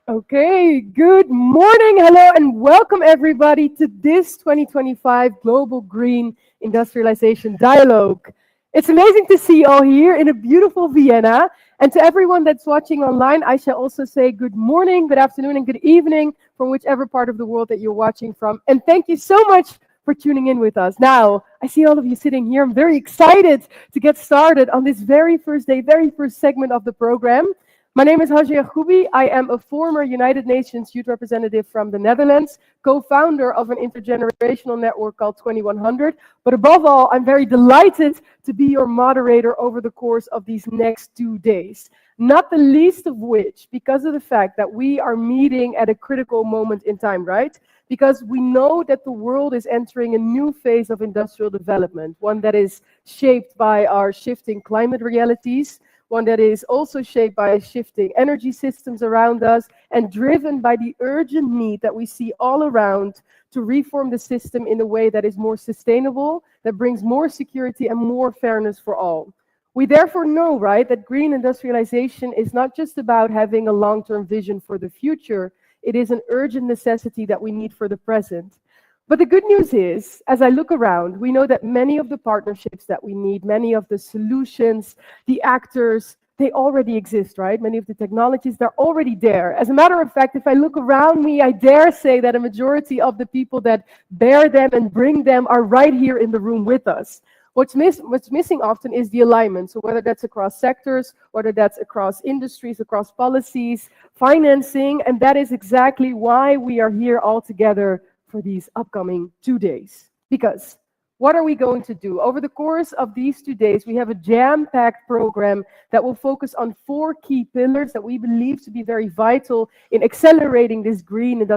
Okay, good morning, hello, and welcome everybody to this 2025 Global Green Industrialization Dialogue. It's amazing to see you all here in a beautiful Vienna. And to everyone that's watching online, I shall also say good morning, good afternoon, and good evening from whichever part of the world that you're watching from. And thank you so much for tuning in with us. Now, I see all of you sitting here. I'm very excited to get started on this very first day, very first segment of the program. My name is Haji Yacoubi. I am a former United Nations Youth Representative from the Netherlands, co-founder of an intergenerational network called 2100. But above all, I'm very delighted to be your moderator over the course of these next 2 days. Not the least of which, because of the fact that we are meeting at a critical moment in time, right? Because we know that the world is entering a new phase of industrial development, one that is shaped by our shifting climate realities, one that is also shaped by shifting energy systems around us and driven by the urgent need that we see all around to reform the system in a way that is more sustainable, that brings more security and more fairness for all. We therefore know, right, that green industrialization is not just about having a long-term vision for the future, it is an urgent necessity that we need for the present. But the good news is, as I look around, we know that many of the partnerships that we need, many of the solutions, the actors, they already exist, right? Many of the technologies, they're already there. As a matter of fact, if I look around me, I dare say that a majority of the people that bear them and bring them are right here in the room with us. What's missing often is the alignment. So whether that's across sectors, whether that's across industries, across policies, financing, and that is exactly why we are here all together for these upcoming 2 days. Because what are we going to do? Over the course of these 2 days, we have a jam-packed program that will focus on 4 key pillars that we believe to be very vital in accelerating this green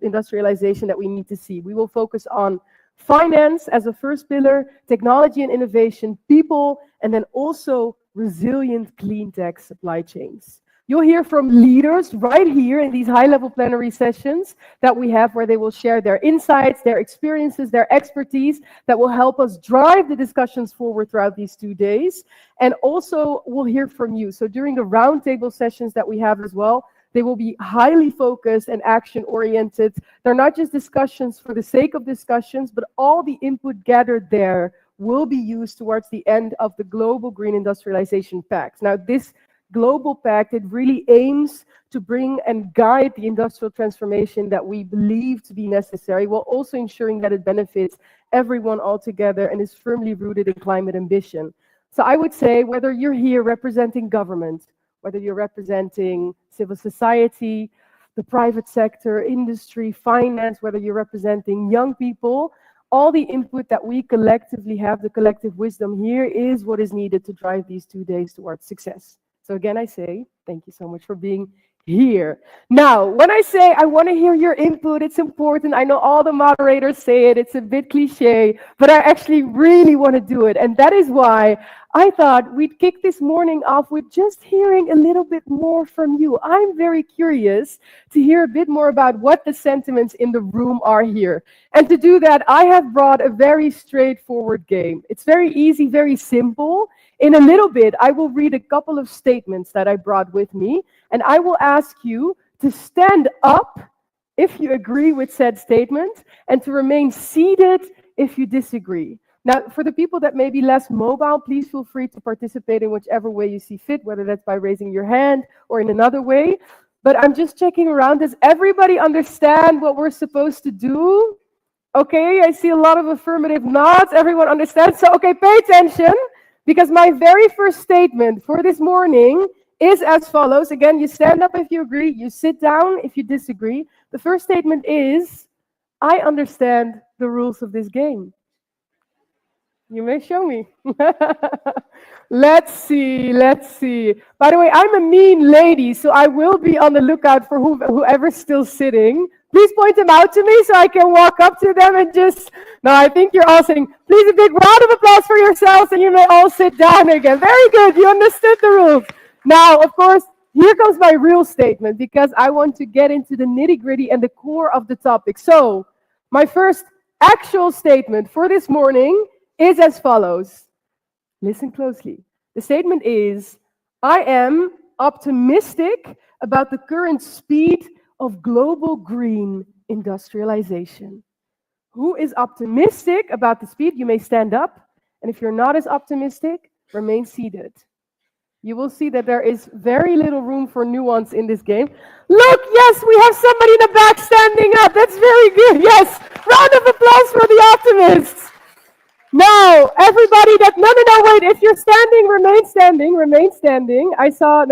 industrialization that we need to see. We will focus on finance as a first pillar, technology and innovation, people, and then also resilient clean tech supply chains. You'll hear from leaders right here in these high-level plenary sessions that we have where they will share their insights, their experiences, their expertise that will help us drive the discussions forward throughout these 2 days. And also we'll hear from you. So during the roundtable sessions that we have as well, they will be highly focused and action-oriented. They're not just discussions for the sake of discussions, but all the input gathered there will be used towards the end of the Global Green Industrialization Pact. Now, this Global Pact, it really aims to bring and guide the industrial transformation that we believe to be necessary, while also ensuring that it benefits everyone altogether and is firmly rooted in climate ambition. So I would say whether you're here representing government, whether you're representing civil society, the private sector, industry, finance, whether you're representing young people, all the input that we collectively have, the collective wisdom here, is what is needed to drive these 2 days towards success. So again, I say, thank you so much for being here. Now, when I say I want to hear your input, it's important. I know all the moderators say it, it's a bit cliche, but I actually really want to do it. And that is why I thought we'd kick this morning off with just hearing a little bit more from you. I'm very curious to hear a bit more about what the sentiments in the room are here. And to do that, I have brought a very straightforward game. It's very easy, very simple. In a little bit, I will read a couple of statements that I brought with me, and I will ask you to stand up if you agree with said statement, and to remain seated if you disagree. Now, for the people that may be less mobile, please feel free to participate in whichever way you see fit, whether that's by raising your hand or in another way. But I'm just checking around. Does everybody understand what we're supposed to do? Okay, I see a lot of affirmative nods. Everyone understands. So, okay, pay attention. Because my very first statement for this morning is as follows. Again, you stand up if you agree, you sit down if you disagree. The first statement is, I understand the rules of this game. You may show me. Let's see, let's see. By the way, I'm a mean lady, so I will be on the lookout for whoever's still sitting. Please point them out to me so I can walk up to them and just... No, I think you're all sitting. Please, a big round of applause for yourselves, and you may all sit down again. Very good, you understood the rules. Now, of course, here comes my real statement, because I want to get into the nitty-gritty and the core of the topic. So, my first actual statement for this morning is as follows. Listen closely. The statement is, I am optimistic about the current speed of global green industrialization. Who is optimistic about the speed? You may stand up. And if you're not as optimistic, remain seated. You will see that there is very little room for nuance in this game. Look, yes, we have somebody in the back standing up. That's very good. Yes, round of applause for the optimists. Now, everybody no, wait, if you're standing, remain standing. I saw,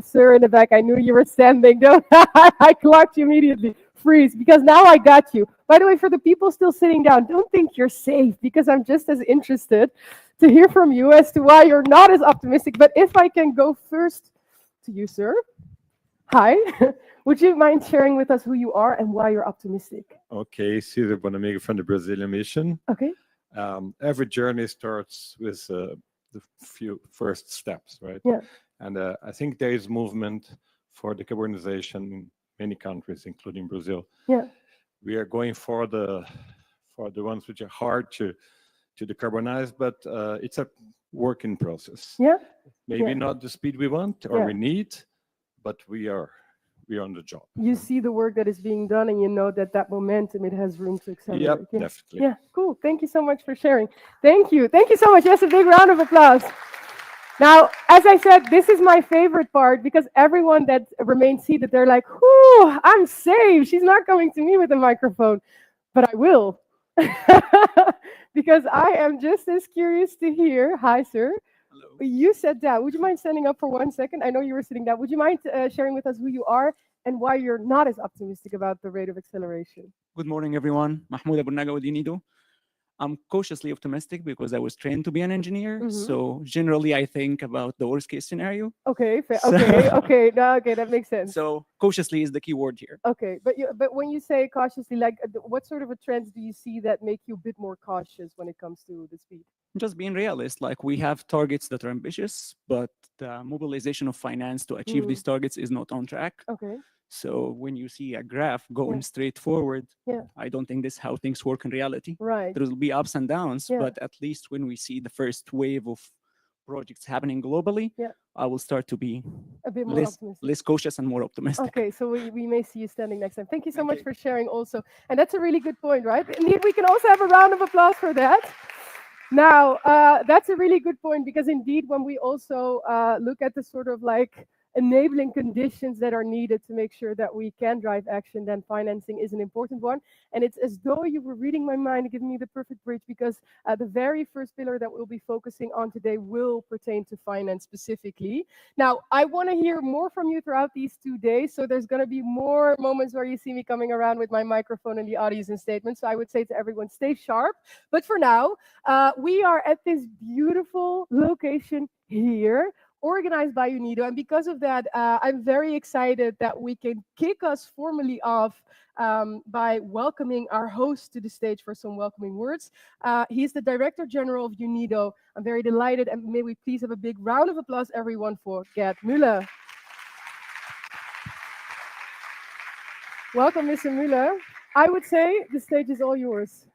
sir in the back, I knew you were standing. No, I clocked you immediately. Freeze, because now I got you. By the way, for the people still sitting down, don't think you're safe, because I'm just as interested to hear from you as to why you're not as optimistic. But if I can go first to you, sir. Hi. Would you mind sharing with us who you are and why you're optimistic? Okay, Cesar Bonamiga from the Brazilian Mission. Okay. Every journey starts with the few first steps, right? Yeah. And I think there is movement for decarbonization in many countries, including Brazil. Yeah. We are going for the ones which are hard to decarbonize, but it's a working process. Yeah. Maybe not the speed we want or we need, but we are on the job. You see the work that is being done, and you know that momentum, it has room to accelerate. Yep, definitely. Yeah, cool. Thank you so much for sharing. Thank you. Thank you so much. Yes, a big round of applause. Now, as I said, this is my favorite part, because everyone that remains seated, they're like, whoo, I'm safe. She's not coming to me with a microphone, but I will. Because I am just as curious to hear. Hi, sir. Hello. You sat down. Would you mind standing up for 1 second? I know you were sitting down. Would you mind sharing with us who you are and why you're not as optimistic about the rate of acceleration? Good morning, everyone. Mahmoud Abu Naga with UNIDO. I'm cautiously optimistic because I was trained to be an engineer. Mhm. So generally, I think about the worst case scenario. Okay, So- okay, no, okay, that makes sense. So cautiously is the key word here. Okay, but when you say cautiously, like what sort of a trends do you see that make you a bit more cautious when it comes to the speed? Just being realist, like we have targets that are ambitious, but the mobilization of finance to achieve these targets is not on track. Okay, So when you see a graph going Yeah. straight forward, Yeah. I don't think this is how things work in reality. right. There will be ups and downs, Yeah. but at least when we see the first wave of projects happening globally, Yeah. I will start to be A bit more optimistic. less cautious and more optimistic. Okay, so we may see you standing next time. Thank you so Thank much you. for sharing also. And that's a really good point, right? Indeed, we can also have a round of applause for that. Now, that's a really good point, because indeed, when we also look at the sort of like enabling conditions that are needed to make sure that we can drive action, then financing is an important one. And it's as though you were reading my mind and giving me the perfect bridge, because the very first pillar that we'll be focusing on today will pertain to finance specifically. Now, I want to hear more from you throughout these 2 days. So there's going to be more moments where you see me coming around with my microphone in the audience and statements. So I would say to everyone, stay sharp. But for now, we are at this beautiful location here, organized by UNIDO. And because of that, I'm very excited that we can kick us formally off by welcoming our host to the stage for some welcoming words. He's the Director General of UNIDO. I'm very delighted, and may we please have a big round of applause, everyone, for Gerd Müller. Welcome, Mr. Müller. I would say the stage is all yours.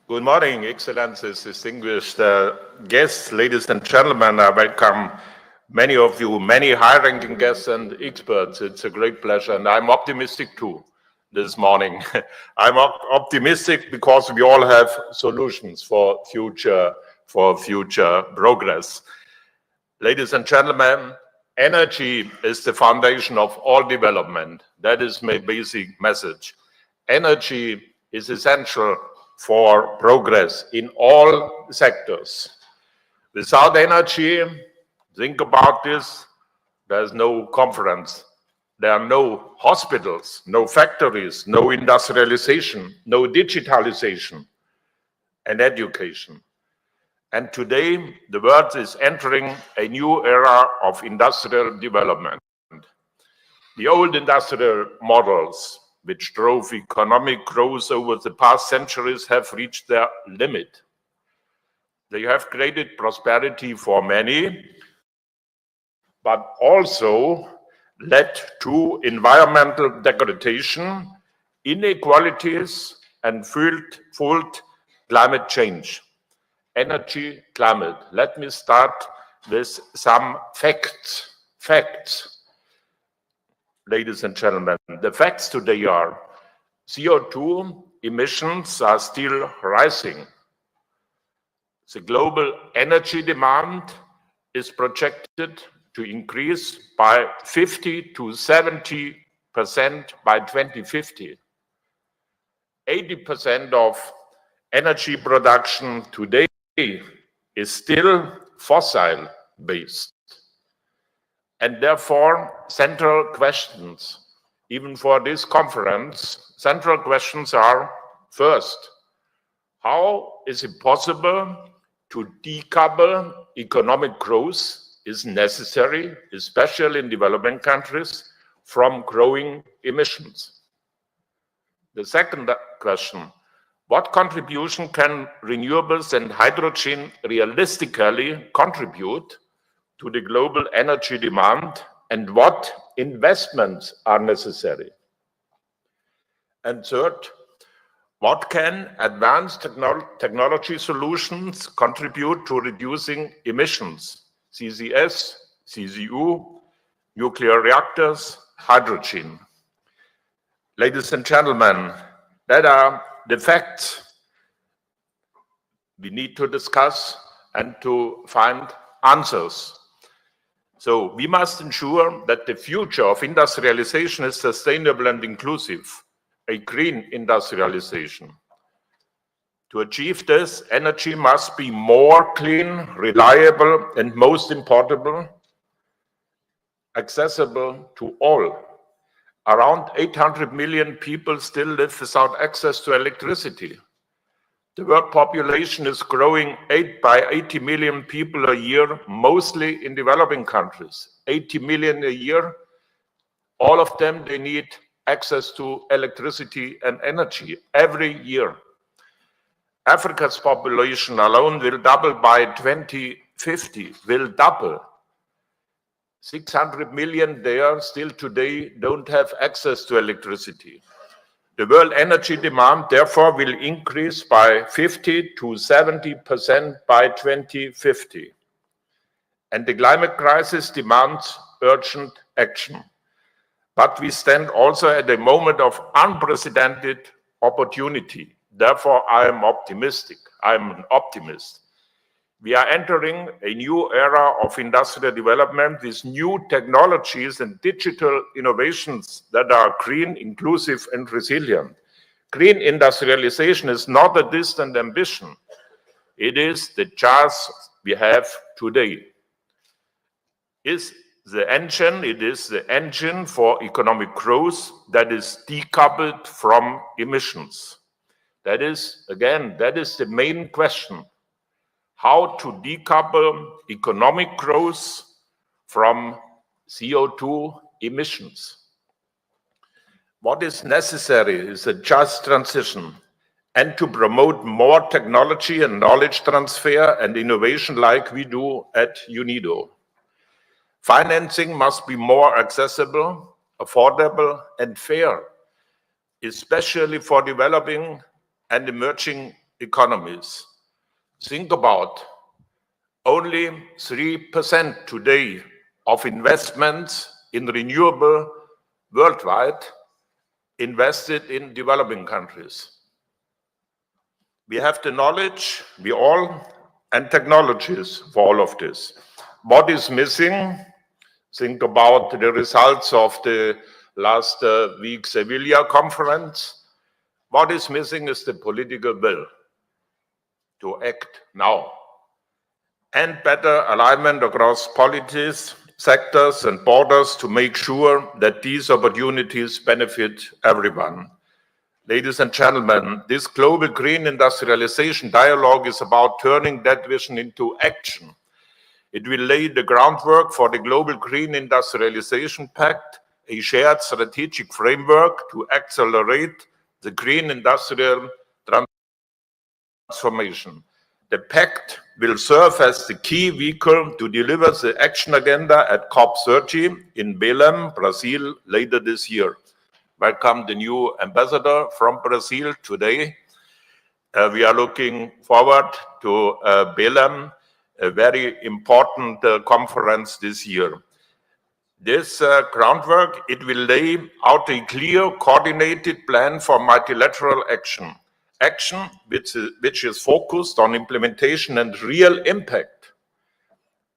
Good morning, Excellencies, distinguished guests, ladies and gentlemen. I welcome many of you, many high-ranking guests and experts. It's a great pleasure, and I'm optimistic too this morning. I'm optimistic because we all have solutions for future progress. Ladies and gentlemen, energy is the foundation of all development. That is my basic message. Energy is essential for progress in all sectors. Without energy, think about this, there's no conference. There are no hospitals, no factories, no industrialization, no digitalization and education. And today, the world is entering a new era of industrial development. The old industrial models, which drove economic growth over the past centuries, have reached their limit. They have created prosperity for many, but also led to environmental degradation, inequalities, and fueled climate change. Energy, climate. Let me start with some facts. Ladies and gentlemen, the facts today are CO2 emissions are still rising. The global energy demand is projected to increase by 50 to 70% by 2050. 80% of energy production today is still fossil-based. And therefore, central questions, even for this conference, central questions are, first, how is it possible to decouple economic growth is necessary, especially in developing countries, from growing emissions? The second question, what contribution can renewables and hydrogen realistically contribute to the global energy demand, and what investments are necessary? And third, what can advanced technology solutions contribute to reducing emissions? CCS, CCU, nuclear reactors, hydrogen. Ladies and gentlemen, that are the facts we need to discuss and to find answers. So we must ensure that the future of industrialization is sustainable and inclusive, a green industrialization. To achieve this, energy must be more clean, reliable, and most important, accessible to all. Around 800 million people still live without access to electricity. The world population is growing by 80 million people a year, mostly in developing countries. 80 million a year. All of them, they need access to electricity and energy every year. Africa's population alone will double by 2050, will double. 600 million there still today don't have access to electricity. The world energy demand, therefore, will increase by 50 to 70% by 2050. And the climate crisis demands urgent action. But we stand also at a moment of unprecedented opportunity. Therefore, I am optimistic. I am an optimist. We are entering a new era of industrial development with new technologies and digital innovations that are green, inclusive, and resilient. Green industrialization is not a distant ambition. It is the chance we have today. It is the engine for economic growth that is decoupled from emissions. That is the main question. How to decouple economic growth from CO2 emissions. What is necessary is a just transition and to promote more technology and knowledge transfer and innovation like we do at UNIDO. Financing must be more accessible, affordable, and fair, especially for developing and emerging economies. Think about only 3% today of investments in renewable worldwide invested in developing countries. We have the knowledge, and technologies for all of this. What is missing? Think about the results of the last week Sevilla conference. What is missing is the political will to act now, and better alignment across policies sectors and borders to make sure that these opportunities benefit everyone. Ladies and gentlemen, this global green industrialization dialogue is about turning that vision into action. It will lay the groundwork for the Global Green Industrialization Pact, a shared strategic framework to accelerate the green industrial transformation. The pact will serve as the key vehicle to deliver the action agenda at COP30 in Belém, Brazil, later this year. Welcome the new ambassador from Brazil today. We are looking forward to Belém, a very important conference this year. This groundwork, it will lay out a clear, coordinated plan for multilateral action. Action which is focused on implementation and real impact.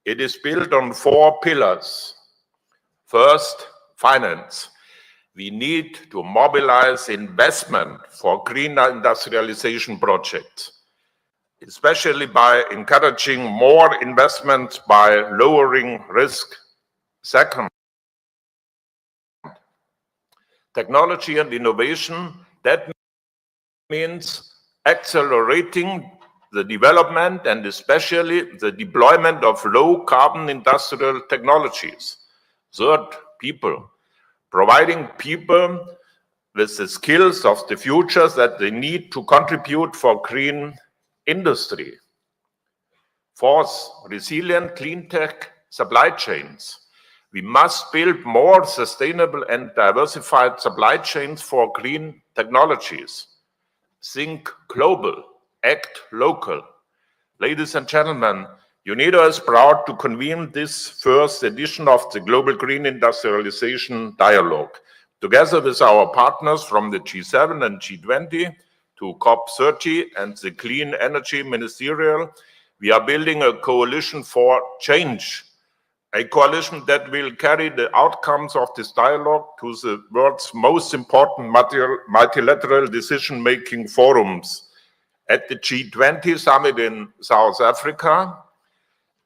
It is built on 4 pillars. First, finance. We need to mobilize investment for green industrialization projects, especially by encouraging more investment by lowering risk. Second, technology and innovation. That means accelerating the development and especially the deployment of low carbon industrial technologies. Third, people. Providing people with the skills of the future that they need to contribute for green industry. Fourth, resilient clean tech supply chains. We must build more sustainable and diversified supply chains for green technologies. Think global, act local. Ladies and gentlemen, UNIDO is proud to convene this first edition of the Global Green Industrialization Dialogue. Together with our partners from the G7 and G20 to COP30 and the Clean Energy Ministerial, we are building a coalition for change. A coalition that will carry the outcomes of this dialogue to the world's most important multilateral decision-making forums, at the G20 summit in South Africa,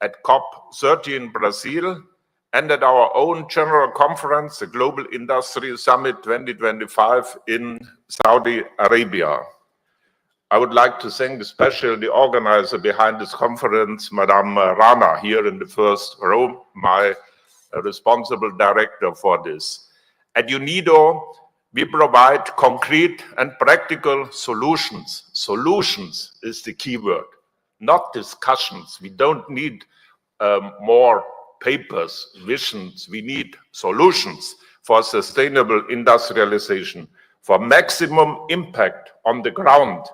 at COP30 in Brazil, and at our own general conference, the Global Industry Summit 2025 in Saudi Arabia. I would like to thank especially the organizer behind this conference, Madame Rana, here in the first row, my responsible director for this. At UNIDO, we provide concrete and practical solutions. Solutions is the key word, not discussions. We don't need more papers, visions. We need solutions for sustainable industrialization, for maximum impact on the ground.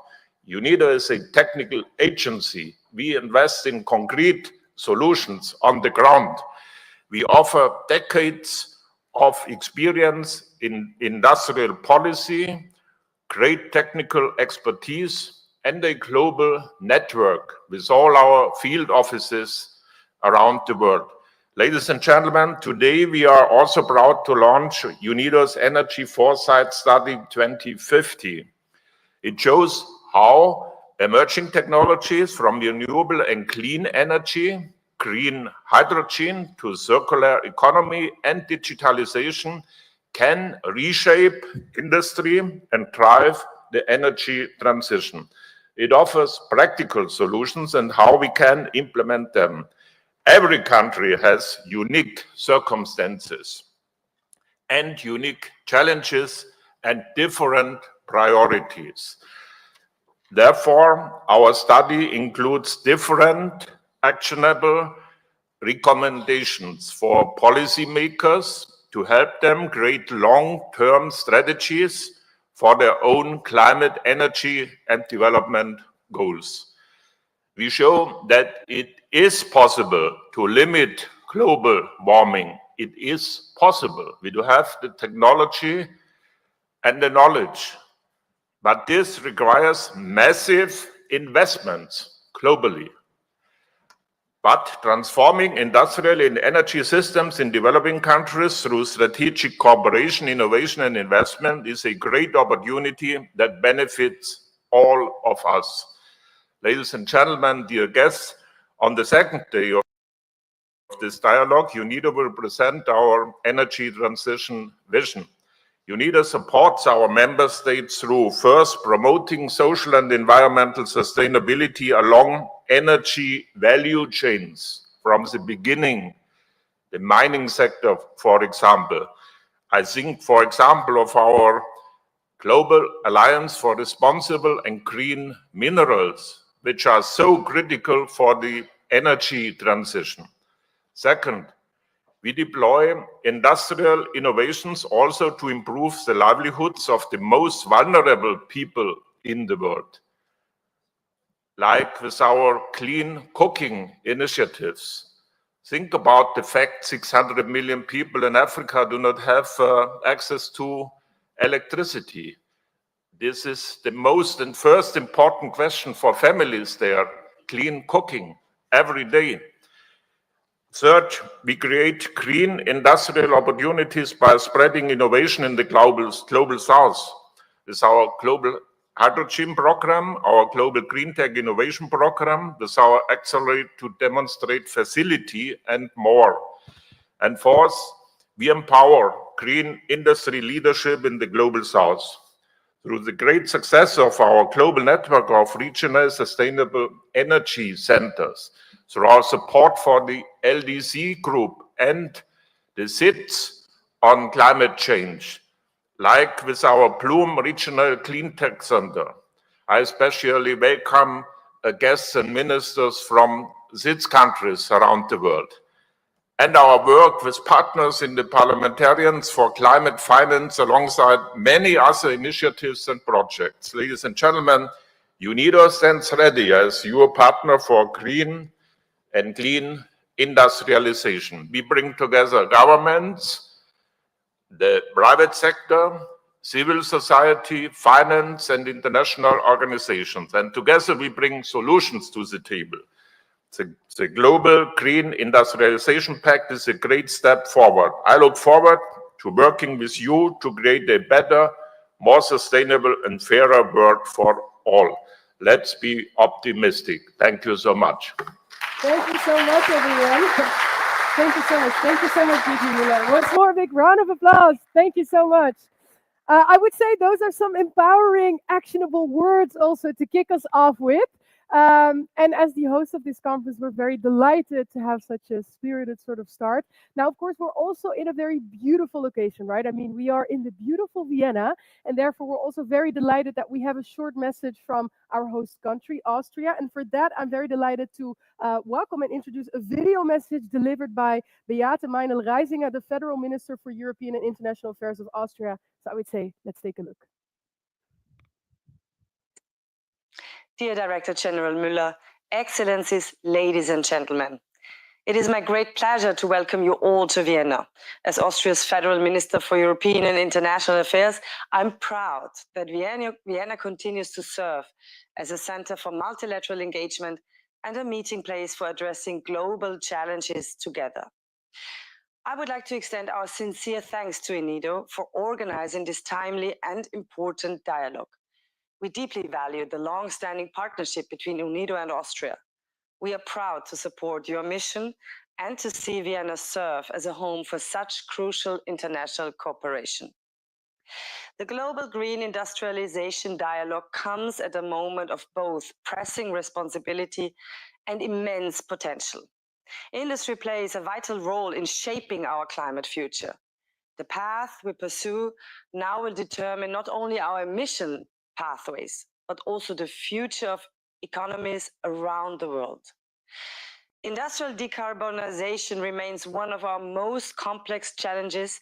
UNIDO is a technical agency. We invest in concrete solutions on the ground. We offer decades of experience in industrial policy, great technical expertise, and a global network with all our field offices around the world. Ladies and gentlemen, today we are also proud to launch UNIDO's Energy Foresight Study 2050. It shows how emerging technologies from renewable and clean energy, green hydrogen to circular economy and digitalization can reshape industry and drive the energy transition. It offers practical solutions and how we can implement them. Every country has unique circumstances and unique challenges and different priorities. Therefore, our study includes different actionable recommendations for policymakers to help them create long-term strategies for their own climate, energy, and development goals. We show that it is possible to limit global warming. It is possible. We do have the technology and the knowledge. But this requires massive investments globally. But transforming industrial and energy systems in developing countries through strategic cooperation, innovation, and investment is a great opportunity that benefits all of us. Ladies and gentlemen, dear guests, on the second day of this dialogue, UNIDO will present our energy transition vision. UNIDO supports our member states through first promoting social and environmental sustainability along energy value chains from the beginning, the mining sector, for example. I think, for example, of our Global Alliance for Responsible and Green Minerals, which are so critical for the energy transition. Second, we deploy industrial innovations also to improve the livelihoods of the most vulnerable people in the world, like with our clean cooking initiatives. Think about the fact 600 million people in Africa do not have access to electricity. This is the most and first important question for families there, clean cooking every day. Third, we create green industrial opportunities by spreading innovation in the global south. With our global hydrogen program, our global green tech innovation program, with our accelerate to demonstrate facility and more. And fourth, we empower green industry leadership in the global south. Through the great success of our global network of regional sustainable energy centers, through our support for the LDC group and the SITs on climate change, like with our Bloom Regional Clean Tech Center. I especially welcome guests and ministers from SITs countries around the world. And our work with partners in the Parliamentarians for Climate Finance alongside many other initiatives and projects. Ladies and gentlemen, UNIDO stands ready as your partner for green and clean industrialization. We bring together governments, the private sector, civil society, finance, and international organizations. And together we bring solutions to the table. The Global Green Industrialization Pact is a great step forward. I look forward to working with you to create a better, more sustainable and fairer world for all. Let's be optimistic. Thank you so much. Thank you so much, everyone. Thank you so much. Thank you so much, Gigi Müller. Once more, a big round of applause. Thank you so much. I would say those are some empowering, actionable words also to kick us off with. And as the host of this conference, we're very delighted to have such a spirited sort of start. Now, of course, we're also in a very beautiful location, right? I mean, we are in the beautiful Vienna, and therefore we're also very delighted that we have a short message from our host country, Austria. And for that, I'm very delighted to welcome and introduce a video message delivered by Beate Meinl-Reisinger, the Federal Minister for European and International Affairs of Austria. So I would say, let's take a look. Dear Director General Müller, Excellencies, ladies and gentlemen, it is my great pleasure to welcome you all to Vienna. As Austria's Federal Minister for European and International Affairs, I'm proud that Vienna continues to serve as a center for multilateral engagement and a meeting place for addressing global challenges together. I would like to extend our sincere thanks to UNIDO for organizing this timely and important dialogue. We deeply value the long-standing partnership between UNIDO and Austria. We are proud to support your mission and to see Vienna serve as a home for such crucial international cooperation. The Global Green Industrialization Dialogue comes at a moment of both pressing responsibility and immense potential. Industry plays a vital role in shaping our climate future. The path we pursue now will determine not only our emission pathways, but also the future of economies around the world. Industrial decarbonization remains one of our most complex challenges,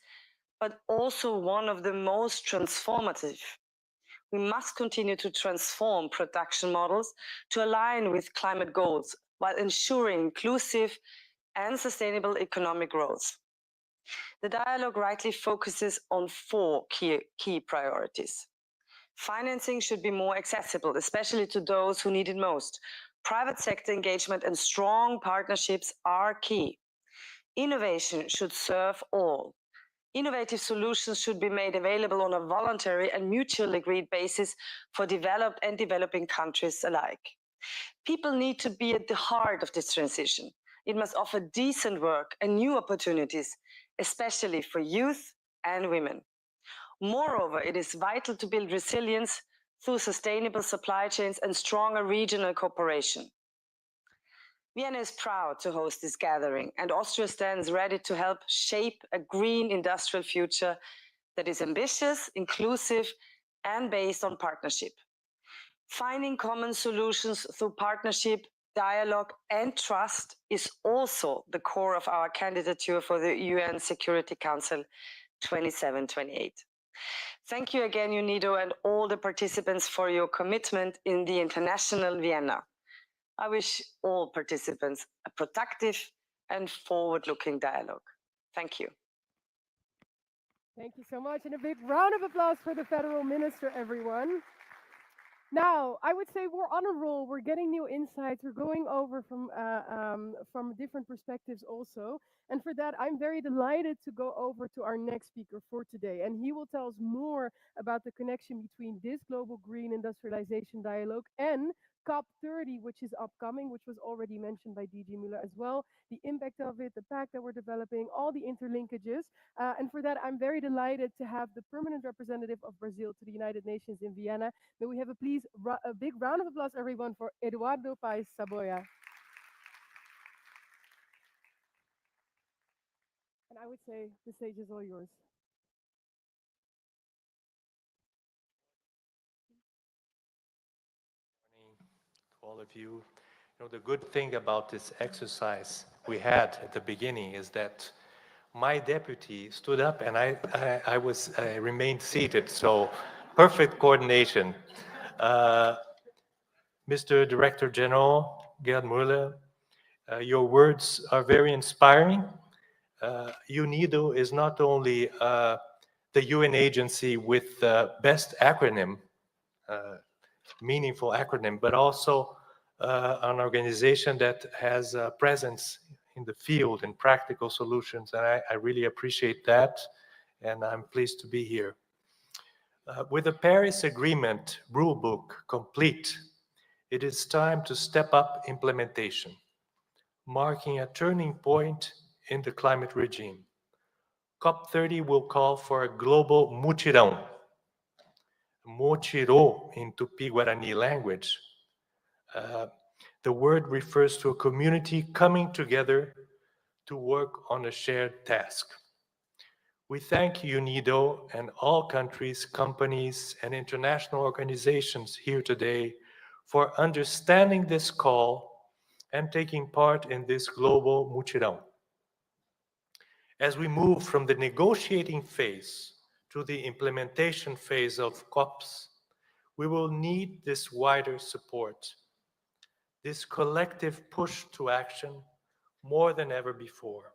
but also one of the most transformative. We must continue to transform production models to align with climate goals while ensuring inclusive and sustainable economic growth. The dialogue rightly focuses on four key priorities. Financing should be more accessible, especially to those who need it most. Private sector engagement and strong partnerships are key. Innovation should serve all. Innovative solutions should be made available on a voluntary and mutually agreed basis for developed and developing countries alike. People need to be at the heart of this transition, It must offer decent work and new opportunities, especially for youth and women. Moreover, it is vital to build resilience through sustainable supply chains and stronger regional cooperation. Vienna is proud to host this gathering, and Austria stands ready to help shape a green industrial future that is ambitious, inclusive, and based on partnership. Finding common solutions through partnership, dialogue, and trust is also the core of our candidature for the UN Security Council 27-28. Thank you again, UNIDO, and all the participants for your commitment in the International Vienna. I wish all participants a productive and forward-looking dialogue. Thank you. Thank you so much, and a big round of applause for the Federal Minister, everyone. Now, I would say we're on a roll. We're getting new insights. We're going over from different perspectives also. And for that, I'm very delighted to go over to our next speaker for today. And he will tell us more about the connection between this global green industrialization dialogue and COP30, which is upcoming, which was already mentioned by DG Müller as well, the impact of it, the pact that we're developing, all the interlinkages. And for that, I'm very delighted to have the permanent representative of Brazil to the United Nations in Vienna. May we have a big round of applause, everyone, for Eduardo Paes Saboya. And I would say the stage is all yours. To all of you. You know, the good thing about this exercise we had at the beginning is that my deputy stood up and I remained seated, so perfect coordination. Mr. Director General Gerd Müller, your words are very inspiring. UNIDO is not only the UN agency with the best acronym, meaningful acronym, but also an organization that has a presence in the field and practical solutions. And I really appreciate that, and I'm pleased to be here. With the Paris Agreement rulebook complete, it is time to step up implementation, marking a turning point in the climate regime. COP30 will call for a global mutirão, mochiro in Tupi-Guarani language. The word refers to a community coming together to work on a shared task. We thank UNIDO and all countries, companies, and international organizations here today for understanding this call and taking part in this global mutirão. As we move from the negotiating phase to the implementation phase of COPs, we will need this wider support, this collective push to action more than ever before.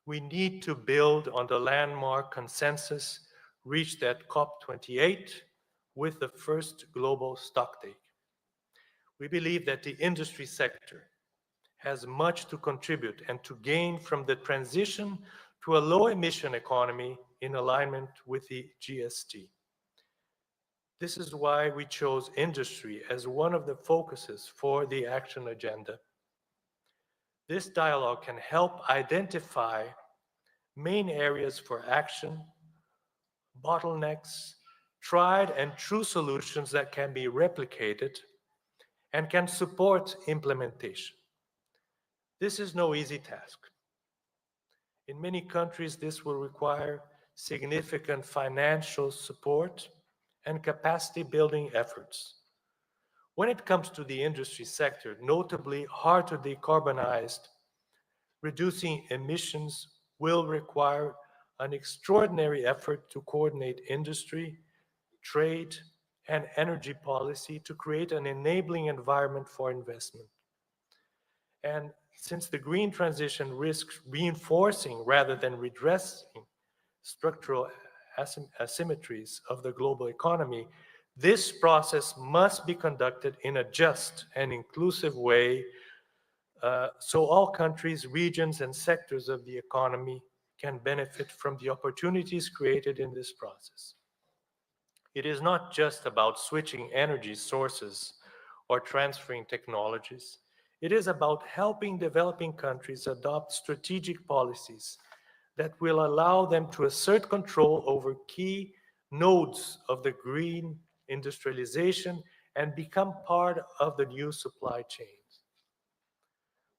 We need to build on the landmark consensus reached at COP28 with the first global stocktake. We believe that the industry sector has much to contribute and to gain from the transition to a low-emission economy in alignment with the GST. This is why we chose industry as one of the focuses for the action agenda. This dialogue can help identify main areas for action, bottlenecks, tried and true solutions that can be replicated and can support implementation. This is no easy task. In many countries, this will require significant financial support and capacity building efforts. When it comes to the industry sector, notably hard to decarbonize, reducing emissions will require an extraordinary effort to coordinate industry, trade, and energy policy to create an enabling environment for investment. And since the green transition risks reinforcing rather than redressing structural asymmetries of the global economy, this process must be conducted in a just and inclusive way so all countries, regions, and sectors of the economy can benefit from the opportunities created in this process. It is not just about switching energy sources or transferring technologies. It is about helping developing countries adopt strategic policies that will allow them to assert control over key nodes of the green industrialization and become part of the new supply chains.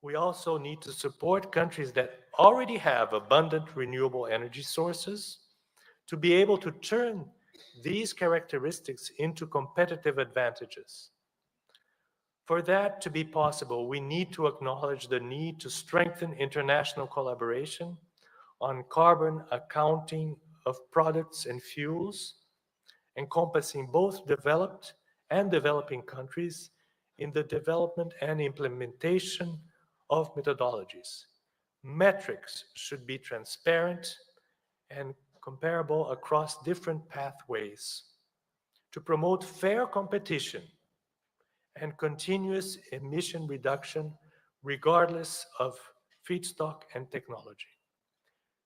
We also need to support countries that already have abundant renewable energy sources to be able to turn these characteristics into competitive advantages. For that to be possible, we need to acknowledge the need to strengthen international collaboration on carbon accounting of products and fuels, encompassing both developed and developing countries in the development and implementation of methodologies. Metrics should be transparent and comparable across different pathways to promote fair competition and continuous emission reduction regardless of feedstock and technology.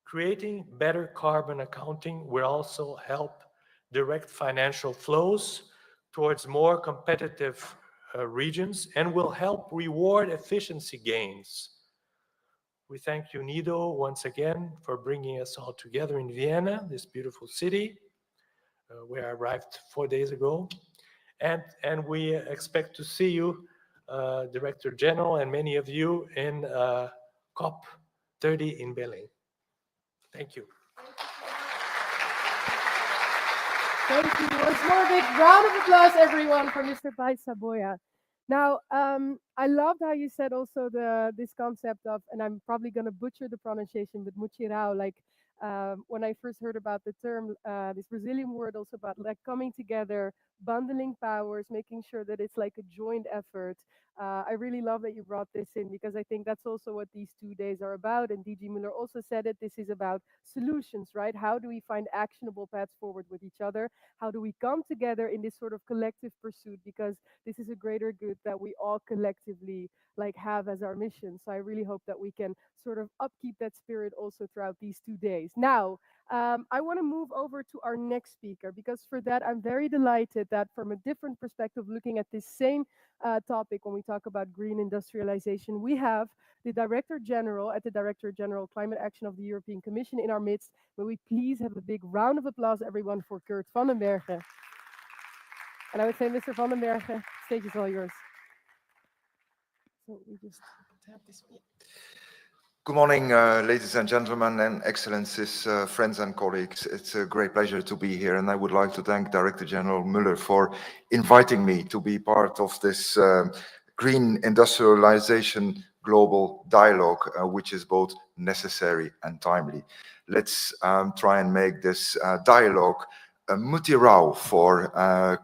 Creating better carbon accounting will also help direct financial flows towards more competitive regions and will help reward efficiency gains. We thank UNIDO once again for bringing us all together in Vienna, this beautiful city, where I arrived 4 days ago. And we expect to see you, Director General, and many of you in COP30 in Berlin. Thank you. Thank you. Once more, a big round of applause, everyone, for Mr. Bai Saboya. Now, I loved how you said also this concept of, and I'm probably going to butcher the pronunciation, but mutirao, like when I first heard about the term, this Brazilian word also about like coming together, bundling powers, making sure that it's like a joint effort. I really love that you brought this in because I think that's also what these 2 days are about. And DG Muller also said it. This is about solutions, right? How do we find actionable paths forward with each other? How do we come together in this sort of collective pursuit? Because this is a greater good that we all collectively like have as our mission. So I really hope that we can sort of upkeep that spirit also throughout these 2 days. Now, I want to move over to our next speaker because for that, I'm very delighted that from a different perspective, looking at this same topic when we talk about green industrialization, we have the Director General at the Director General Climate Action of the European Commission in our midst. Will we please have a big round of applause, everyone, for Kurt van den Bergen. And I would say, Mr. van den Bergen, stage is all yours. So we just tap this. Good morning, ladies and gentlemen, and excellencies, friends and colleagues. It's a great pleasure to be here, and I would like to thank Director General Muller for inviting me to be part of this green industrialization global dialogue, which is both necessary and timely. Let's try and make this dialogue a mutirao for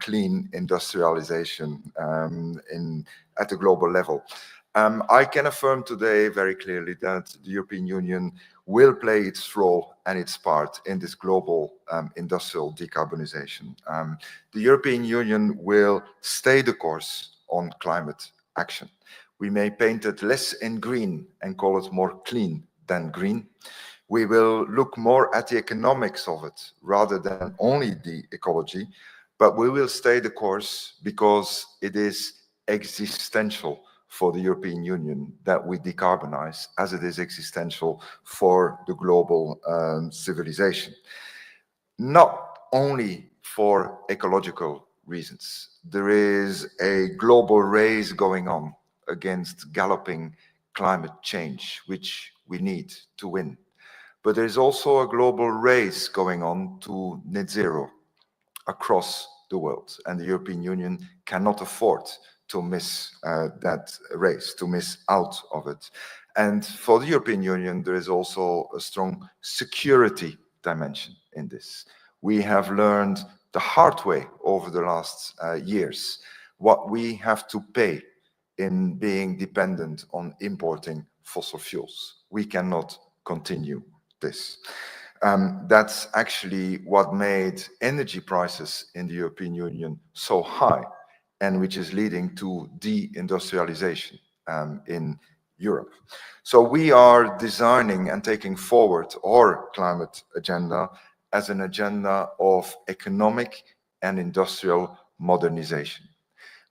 clean industrialization at a global level. I can affirm today very clearly that the European Union will play its role and its part in this global industrial decarbonization. The European Union will stay the course on climate action. We may paint it less in green and call it more clean than green. We will look more at the economics of it rather than only the ecology, but we will stay the course because it is existential for the European Union that we decarbonize, as it is existential for the global civilization. Not only for ecological reasons. There is a global race going on against galloping climate change, which we need to win. But there's also a global race going on to net zero across the world, and the European Union cannot afford to miss that race, to miss out of it. And for the European Union, there is also a strong security dimension in this. We have learned the hard way over the last years what we have to pay in being dependent on importing fossil fuels. We cannot continue this. That's actually what made energy prices in the European Union so high, and which is leading to deindustrialization in Europe. So we are designing and taking forward our climate agenda as an agenda of economic and industrial modernization,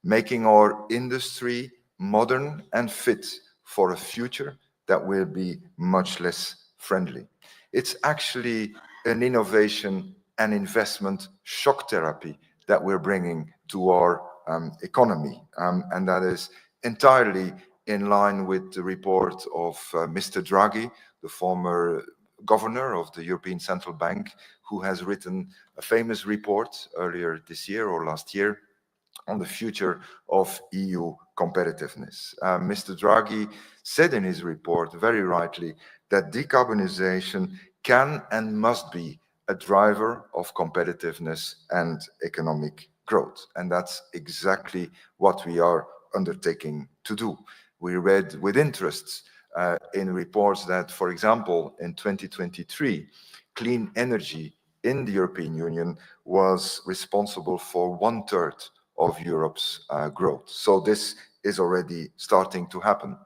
making our industry modern and fit for a future that will be much less friendly. It's actually an innovation and investment shock therapy that we're bringing to our economy. And that is entirely in line with the report of Mr. Draghi, the former governor of the European Central Bank, who has written a famous report earlier this year or last year on the future of EU competitiveness. Mr. Draghi said in his report very rightly that decarbonization can and must be a driver of competitiveness and economic growth. And that's exactly what we are undertaking to do. We read with interest in reports that, for example, in 2023, clean energy in the European Union was responsible for 1/3 of Europe's growth. So this is already starting to happen.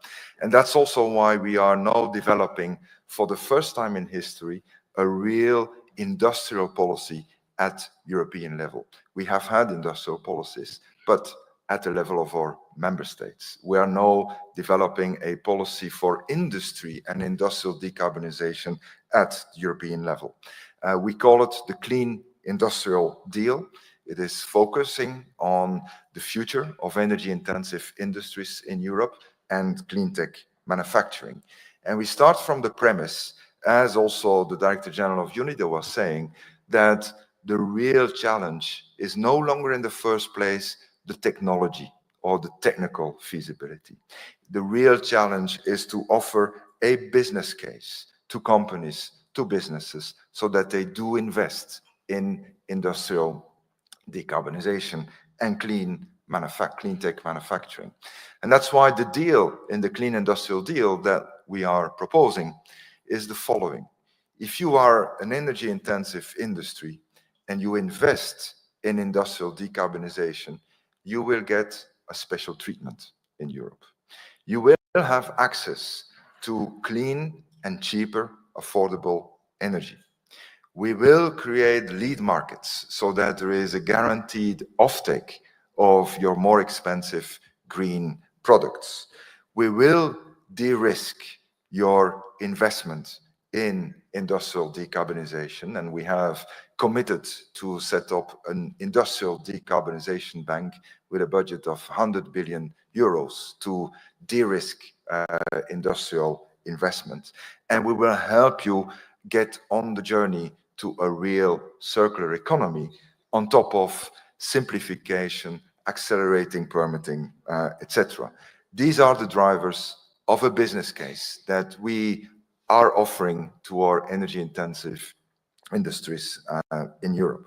And that's also why we are now developing, for the first time in history, a real industrial policy at European level. We have had industrial policies, but at the level of our member states. We are now developing a policy for industry and industrial decarbonization at the European level. We call it the Clean Industrial Deal. It is focusing on the future of energy-intensive industries in Europe and clean tech manufacturing. And we start from the premise, as also the Director General of UNIDO was saying, that the real challenge is no longer in the first place the technology or the technical feasibility. The real challenge is to offer a business case to companies, to businesses, so that they do invest in industrial decarbonization and clean tech manufacturing. And that's why the deal in the Clean Industrial Deal that we are proposing is the following. If you are an energy-intensive industry and you invest in industrial decarbonization, you will get a special treatment in Europe. You will have access to clean and cheaper, affordable energy. We will create lead markets so that there is a guaranteed offtake of your more expensive green products. We will de-risk your investment in industrial decarbonization, and we have committed to set up an industrial decarbonization bank with a budget of 100 billion euros to de-risk industrial investment. And we will help you get on the journey to a real circular economy on top of simplification, accelerating permitting, etc. These are the drivers of a business case that we are offering to our energy-intensive industries in Europe.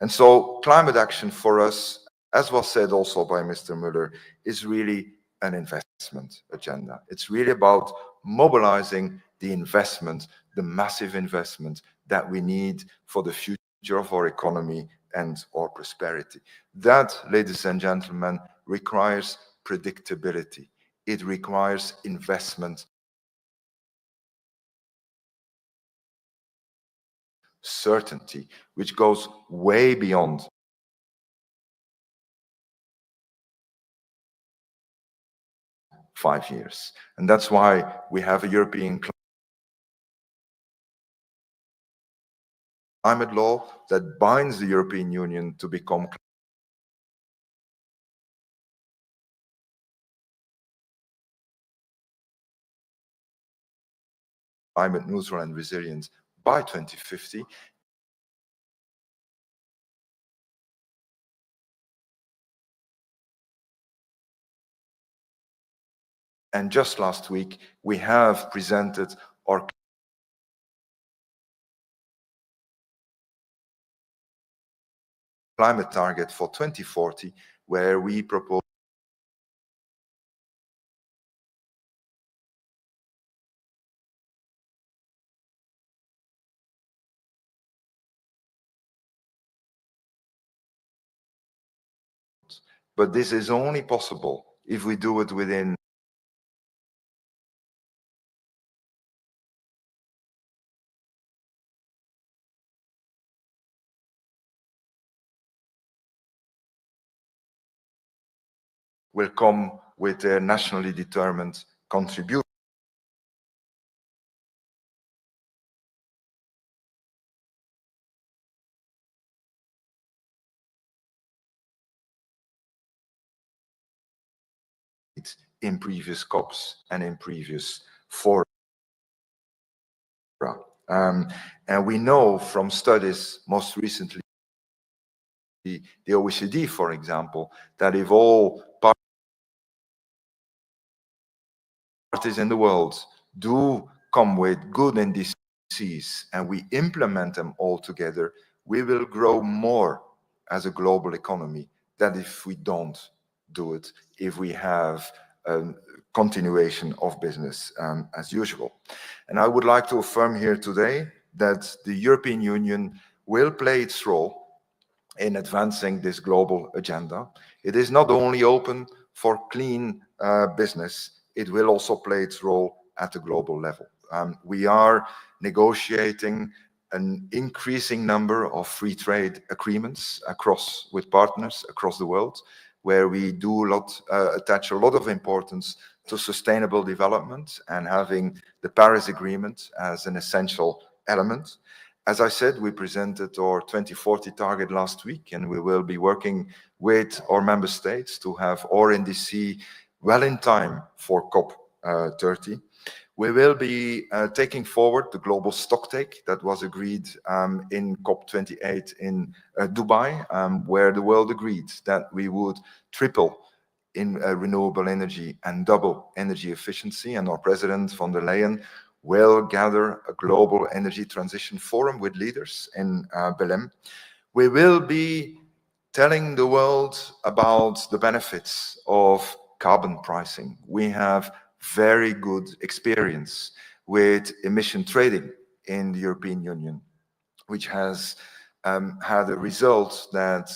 And so climate action for us, as was said also by Mr. Müller, is really an investment agenda. It's really about mobilizing the investment, the massive investment that we need for the future of our economy and our prosperity. That, ladies and gentlemen, requires predictability. It requires investment certainty, which goes way beyond five years. And that's why we have a European climate law that binds the European Union to become climate neutral and resilient by 2050. And just last week, we have presented our climate target for 2040, where we propose but this is only possible if we do it within will come with their nationally determined contribution. In previous COPs and in previous fora. And we know from studies, most recently the OECD, for example, that if all parties in the world do come with good indices and we implement them all together, we will grow more as a global economy than if we don't do it, if we have a continuation of business as usual. And I would like to affirm here today that the European Union will play its role in advancing this global agenda. It is not only open for clean business, it will also play its role at the global level. We are negotiating an increasing number of free trade agreements with partners across the world, where we do attach a lot of importance to sustainable development and having the Paris Agreement as an essential element. As I said, we presented our 2040 target last week, and we will be working with our member states to have our NDC well in time for COP30. We will be taking forward the global stocktake that was agreed in COP28 in Dubai, where the world agreed that we would triple in renewable energy and double energy efficiency. And our President von der Leyen will gather a global energy transition forum with leaders in Belém. We will be telling the world about the benefits of carbon pricing. We have very good experience with emission trading in the European Union, which has had a result that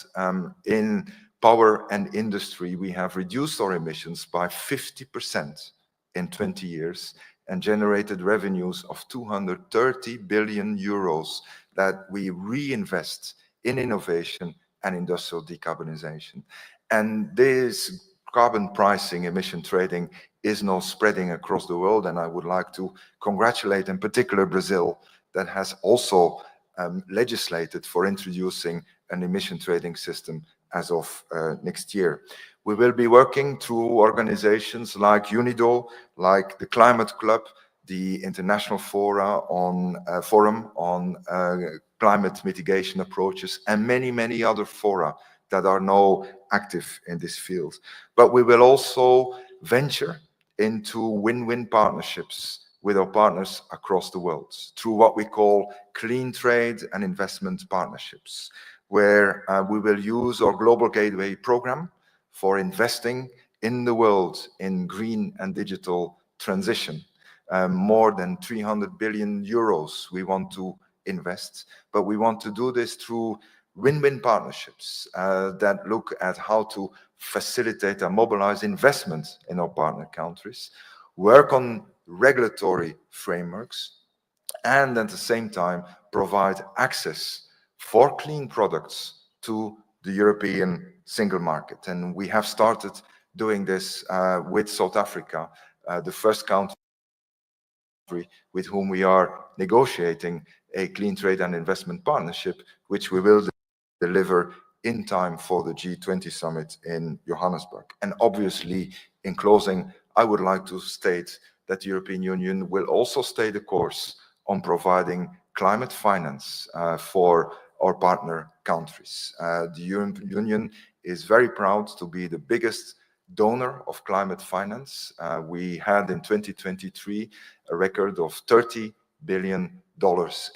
in power and industry, we have reduced our emissions by 50% in 20 years and generated revenues of 230 billion euros that we reinvest in innovation and industrial decarbonization. And this carbon pricing, emission trading is now spreading across the world. And I would like to congratulate in particular Brazil that has also legislated for introducing an emission trading system as of next year. We will be working through organizations like UNIDO, like the Climate Club, the International Forum on Climate Mitigation Approaches, and many, many other fora that are now active in this field. But we will also venture into win-win partnerships with our partners across the world through what we call clean trade and investment partnerships, where we will use our Global Gateway program for investing in the world in green and digital transition. More than 300 billion euros we want to invest, but we want to do this through win-win partnerships that look at how to facilitate and mobilize investment in our partner countries, work on regulatory frameworks, and at the same time provide access for clean products to the European single market. And we have started doing this with South Africa, the first country with whom we are negotiating a clean trade and investment partnership, which we will deliver in time for the G20 summit in Johannesburg. And obviously, in closing, I would like to state that the European Union will also stay the course on providing climate finance for our partner countries. The European Union is very proud to be the biggest donor of climate finance. We had in 2023 a record of $30 billion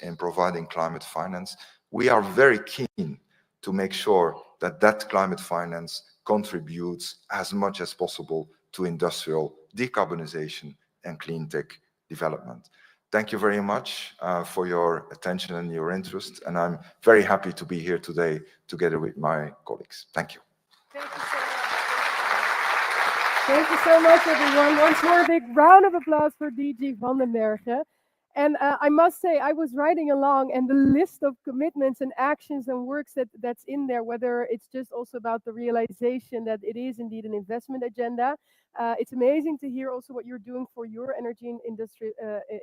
in providing climate finance. We are very keen to make sure that that climate finance contributes as much as possible to industrial decarbonization and clean tech development. Thank you very much for your attention and your interest, and I'm very happy to be here today together with my colleagues. Thank you. Thank you so much, everyone. Once more, a big round of applause for DG van den Bergen. And I must say, I was writing along, and the list of commitments and actions and works that's in there, whether it's just also about the realization that it is indeed an investment agenda, It's amazing to hear also what you're doing for your energy and industry,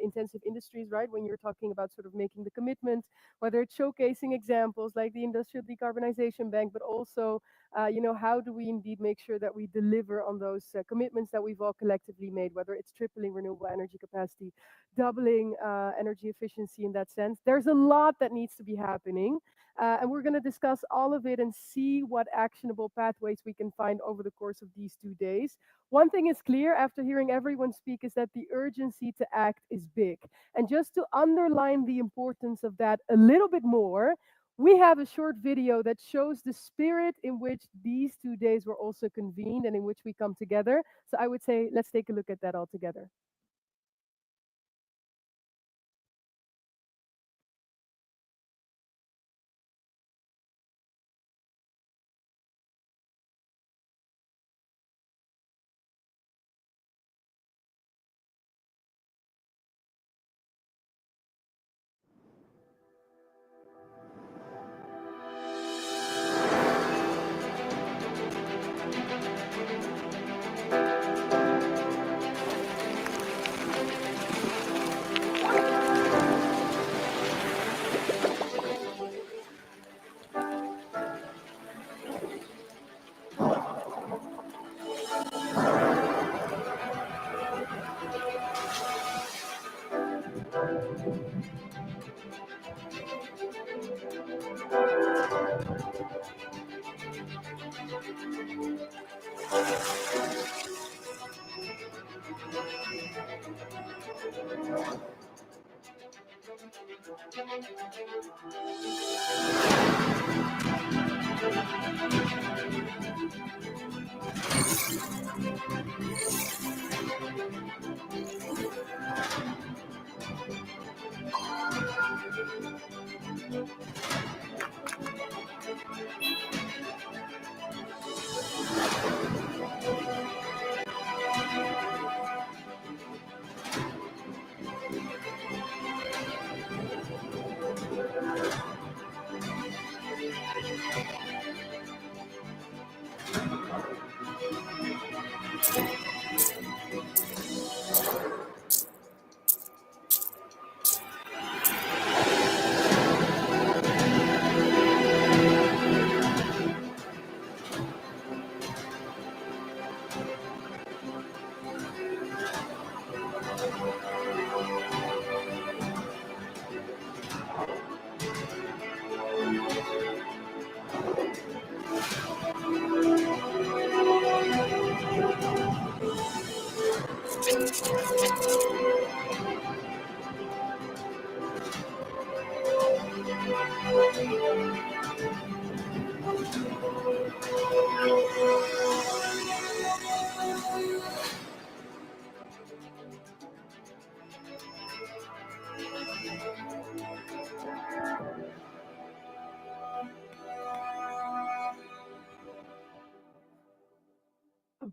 intensive industries, right? When you're talking about sort of making the commitment, whether it's showcasing examples like the Industrial Decarbonization Bank, but also, how do we indeed make sure that we deliver on those commitments that we've all collectively made, whether it's tripling renewable energy capacity, doubling energy efficiency in that sense. There's a lot that needs to be happening. And we're going to discuss all of it and see what actionable pathways we can find over the course of these 2 days. One thing is clear after hearing everyone speak is that the urgency to act is big. And just to underline the importance of that a little bit more, we have a short video that shows the spirit in which these 2 days were also convened and in which we come together. So I would say, let's take a look at that all together.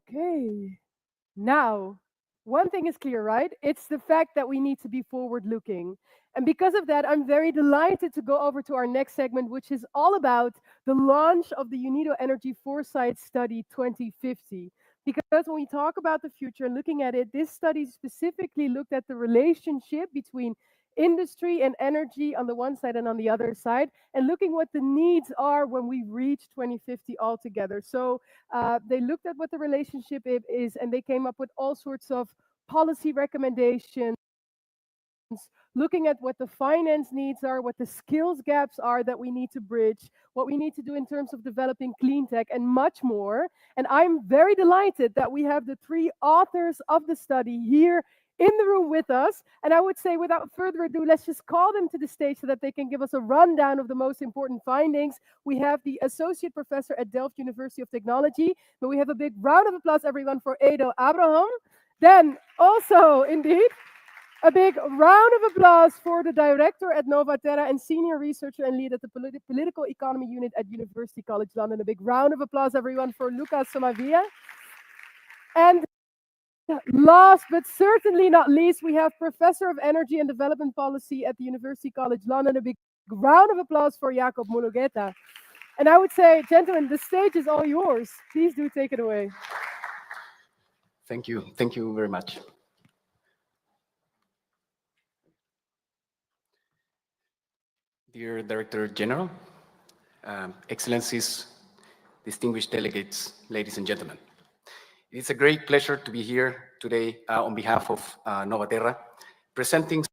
Okay. Now, one thing is clear, right? It's the fact that we need to be forward looking. And because of that, I'm very delighted to go over to our next segment, which is all about the launch of the UNIDO Energy Foresight Study 2050. Because when we talk about the future and looking at it, this study specifically looked at the relationship between industry and energy on the one side and on the other side, and looking what the needs are when we reach 2050 altogether. So they looked at what the relationship is, and they came up with all sorts of policy recommendations, looking at what the finance needs are, what the skills gaps are that we need to bridge, what we need to do in terms of developing clean tech, and much more. And I'm very delighted that we have the 3 authors of the study here in the room with us. And I would say, without further ado, let's just call them to the stage so that they can give us a rundown of the most important findings. We have the Associate Professor at Delft University of Technology. But we have a big round of applause, everyone, for Edo Abraham. Then also, indeed, a big round of applause for the Director at Novaterra and Senior Researcher and Lead at the Political Economy Unit at University College London. A big round of applause, everyone, for Lucas Somavia. And last but certainly not least, we have Professor of Energy and Development Policy at the University College London. A big round of applause for Jacob Mulugeta. And I would say, gentlemen, the stage is all yours. Please do take it away. Thank you. Thank you very much. Dear Director General, Excellencies, distinguished delegates, ladies and gentlemen. It's a great pleasure to be here today on behalf of Novaterra, presenting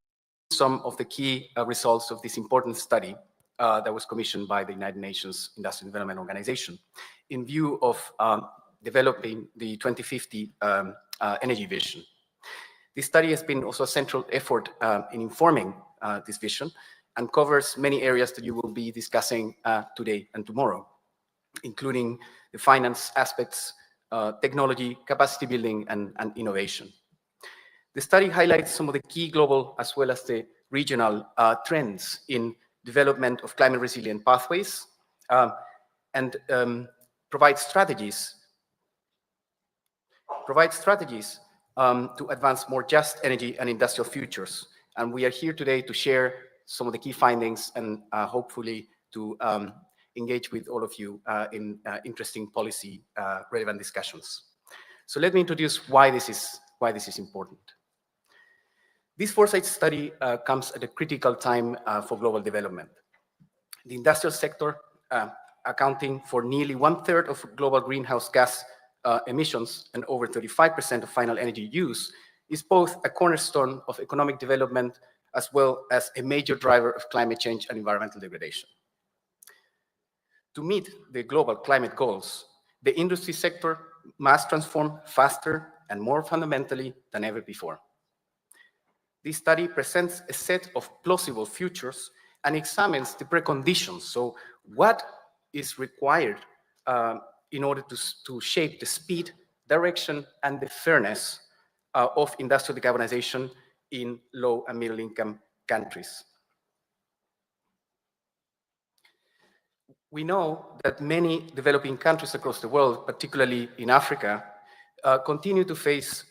some of the key results of this important study that was commissioned by the United Nations Industrial Development Organization in view of developing the 2050 energy vision. This study has been also a central effort in informing this vision and covers many areas that you will be discussing today and tomorrow, including the finance aspects, technology, capacity building, and innovation. The study highlights some of the key global as well as the regional trends in development of climate resilient pathways and provides strategies to advance more just energy and industrial futures. And we are here today to share some of the key findings and hopefully to engage with all of you in interesting policy relevant discussions. So let me introduce why this is important. This foresight study comes at a critical time for global development. The industrial sector, accounting for nearly 1/3 of global greenhouse gas emissions and over 35% of final energy use, is both a cornerstone of economic development as well as a major driver of climate change and environmental degradation. To meet the global climate goals, the industry sector must transform faster and more fundamentally than ever before. This study presents a set of plausible futures and examines the preconditions. So what is required in order to shape the speed, direction, and the fairness of industrial decarbonization in low and middle income countries. We know that many developing countries across the world, particularly in Africa, continue to face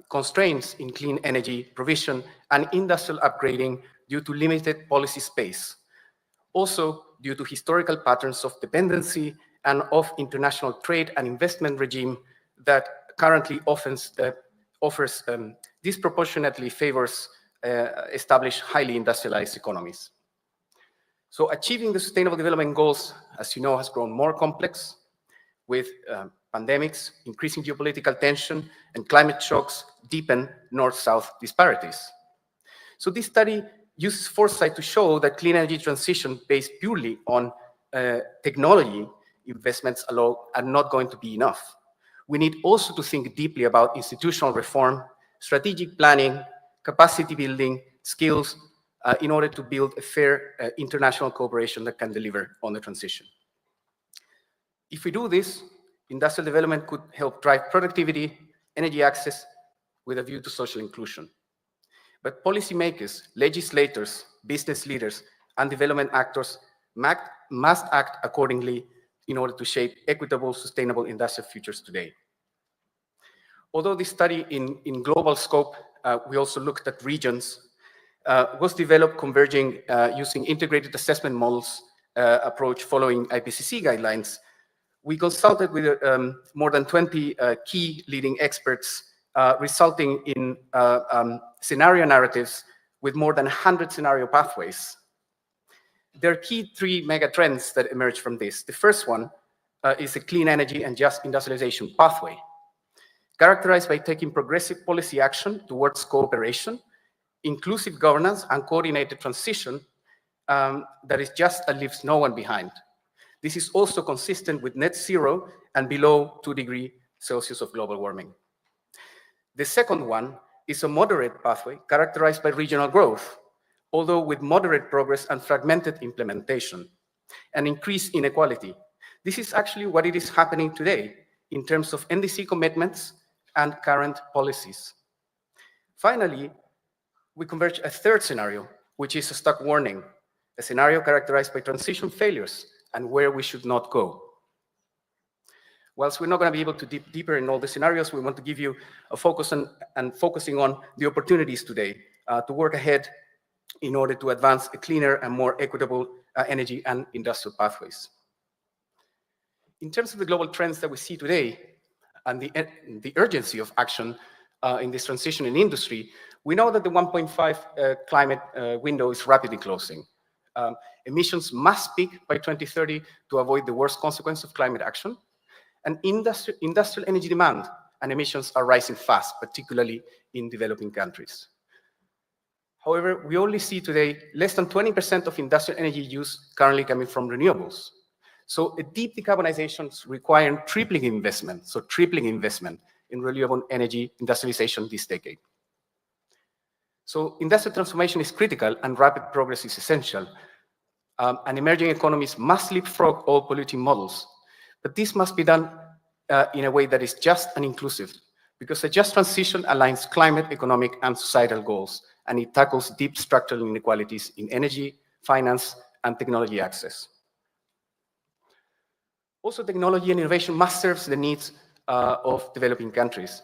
constraints in clean energy provision and industrial upgrading due to limited policy space. Also, due to historical patterns of dependency and of international trade and investment regime that currently offers disproportionately favors established highly industrialized economies. So achieving the Sustainable Development Goals, as you know, has grown more complex with pandemics, increasing geopolitical tension, and climate shocks deepen north-south disparities. So this study uses foresight to show that clean energy transition based purely on technology investments alone are not going to be enough. We need also to think deeply about institutional reform, strategic planning, capacity building, skills, in order to build a fair international cooperation that can deliver on the transition. If we do this, industrial development could help drive productivity, energy access, with a view to social inclusion. But policymakers, legislators, business leaders, and development actors must act accordingly in order to shape equitable, sustainable industrial futures today. Although this study in global scope, we also looked at regions, was developed converging using integrated assessment models approach following IPCC guidelines. We consulted with more than 20 key leading experts, resulting in scenario narratives with more than 100 scenario pathways. There are key three mega trends that emerge from this. The first one is a clean energy and just industrialization pathway, characterized by taking progressive policy action towards cooperation, inclusive governance, and coordinated transition that is just and leaves no one behind. This is also consistent with net zero and below 2 degrees Celsius of global warming. The second one is a moderate pathway characterized by regional growth, although with moderate progress and fragmented implementation, and increased inequality. This is actually what it is happening today in terms of NDC commitments and current policies. Finally, we converge a third scenario, which is a stock warning, a scenario characterized by transition failures and where we should not go. Whilst we're not going to be able to dig deeper in all the scenarios, we want to give you a focus and focusing on the opportunities today to work ahead in order to advance a cleaner and more equitable energy and industrial pathways. In terms of the global trends that we see today, and the urgency of action in this transition in industry, we know that the 1.5 climate window is rapidly closing. Emissions must peak by 2030 to avoid the worst consequence of climate action. And industrial energy demand and emissions are rising fast, particularly in developing countries. However, we only see today less than 20% of industrial energy use currently coming from renewables. So a deep decarbonization requires tripling investment, in renewable energy industrialization this decade. So industrial transformation is critical and rapid progress is essential. And emerging economies must leapfrog all polluting models. But this must be done in a way that is just and inclusive, because a just transition aligns climate, economic, and societal goals, and it tackles deep structural inequalities in energy, finance, and technology access. Also, technology and innovation must serve the needs of developing countries.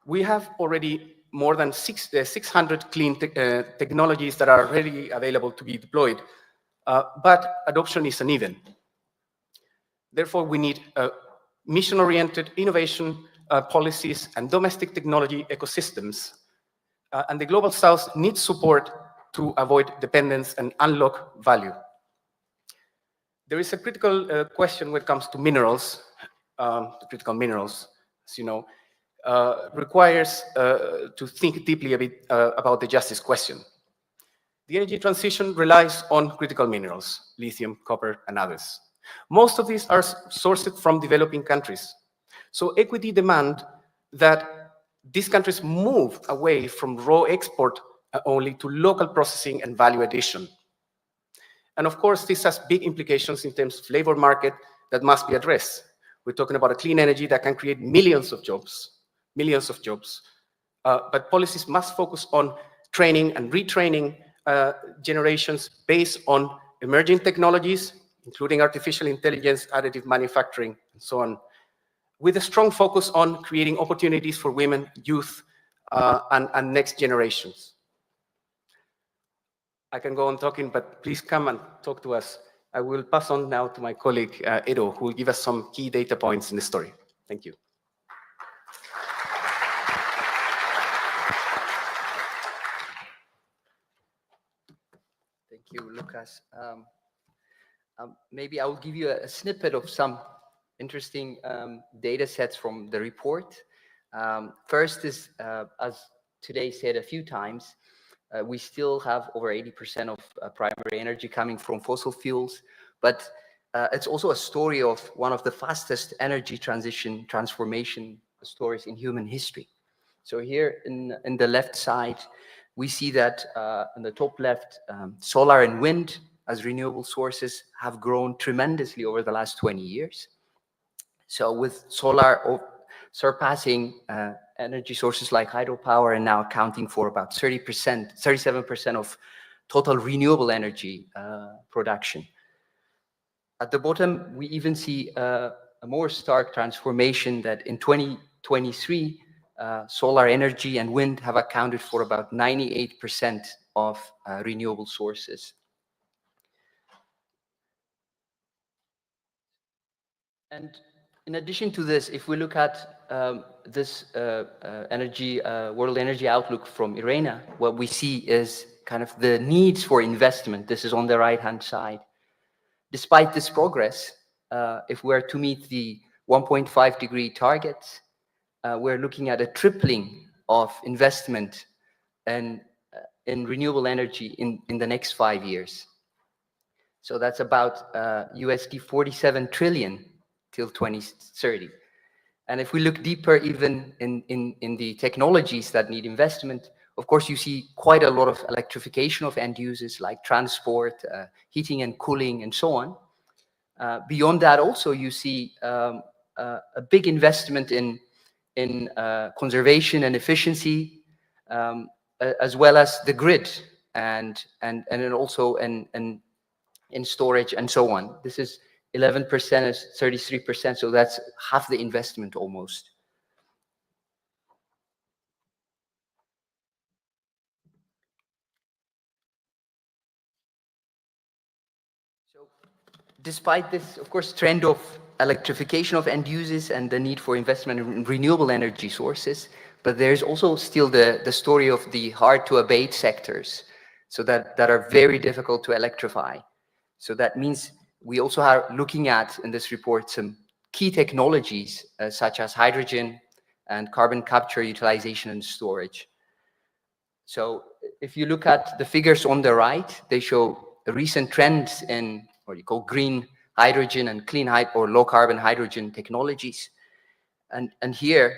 We have already more than 600 clean technologies that are readily available to be deployed, but adoption is uneven. Therefore, we need mission-oriented innovation policies and domestic technology ecosystems. And the Global South needs support to avoid dependence and unlock value. There is a critical question when it comes to minerals. Critical minerals, as you know, requires to think deeply a bit about the justice question. The energy transition relies on critical minerals, lithium, copper, and others. Most of these are sourced from developing countries. So equity demand that these countries move away from raw export only to local processing and value addition. And of course, this has big implications in terms of labor market that must be addressed. We're talking about a clean energy that can create millions of jobs. But policies must focus on training and retraining generations based on emerging technologies, including artificial intelligence, additive manufacturing, and so on, with a strong focus on creating opportunities for women, youth, and next generations. I can go on talking, but please come and talk to us. I will pass on now to my colleague, Edo, who will give us some key data points in the story. Thank you. Thank you, Lucas. Maybe I will give you a snippet of some interesting data sets from the report. First is, as today said a few times, we still have over 80% of primary energy coming from fossil fuels, but it's also a story of one of the fastest energy transformation stories in human history. So here in the left side, we see that in the top left, solar and wind as renewable sources have grown tremendously over the last 20 years. So with solar surpassing energy sources like hydropower and now accounting for about 37% of total renewable energy production. At the bottom, we even see a more stark transformation that in 2023, solar energy and wind have accounted for about 98% of renewable sources. And in addition to this, if we look at this World Energy Outlook from IRENA, what we see is kind of the needs for investment. This is on the right-hand side. Despite this progress, if we're to meet the 1.5 degree targets, we're looking at a tripling of investment in renewable energy in the next 5 years. So that's about USD 47 trillion till 2030. And if we look deeper even in the technologies that need investment, of course, you see quite a lot of electrification of end users like transport, heating and cooling, and so on. Beyond that, also, you see a big investment in conservation and efficiency, as well as the grid, and then also in storage and so on. This is 11% is 33%, so that's half the investment almost. So despite this, of course, trend of electrification of end users and the need for investment in renewable energy sources. But there's also still the story of the hard to abate sectors, so that are very difficult to electrify. So that means we also are looking at, in this report, some key technologies such as hydrogen and carbon capture, utilization and storage. So if you look at the figures on the right, they show recent trends in what you call green hydrogen and clean or low carbon hydrogen technologies. And here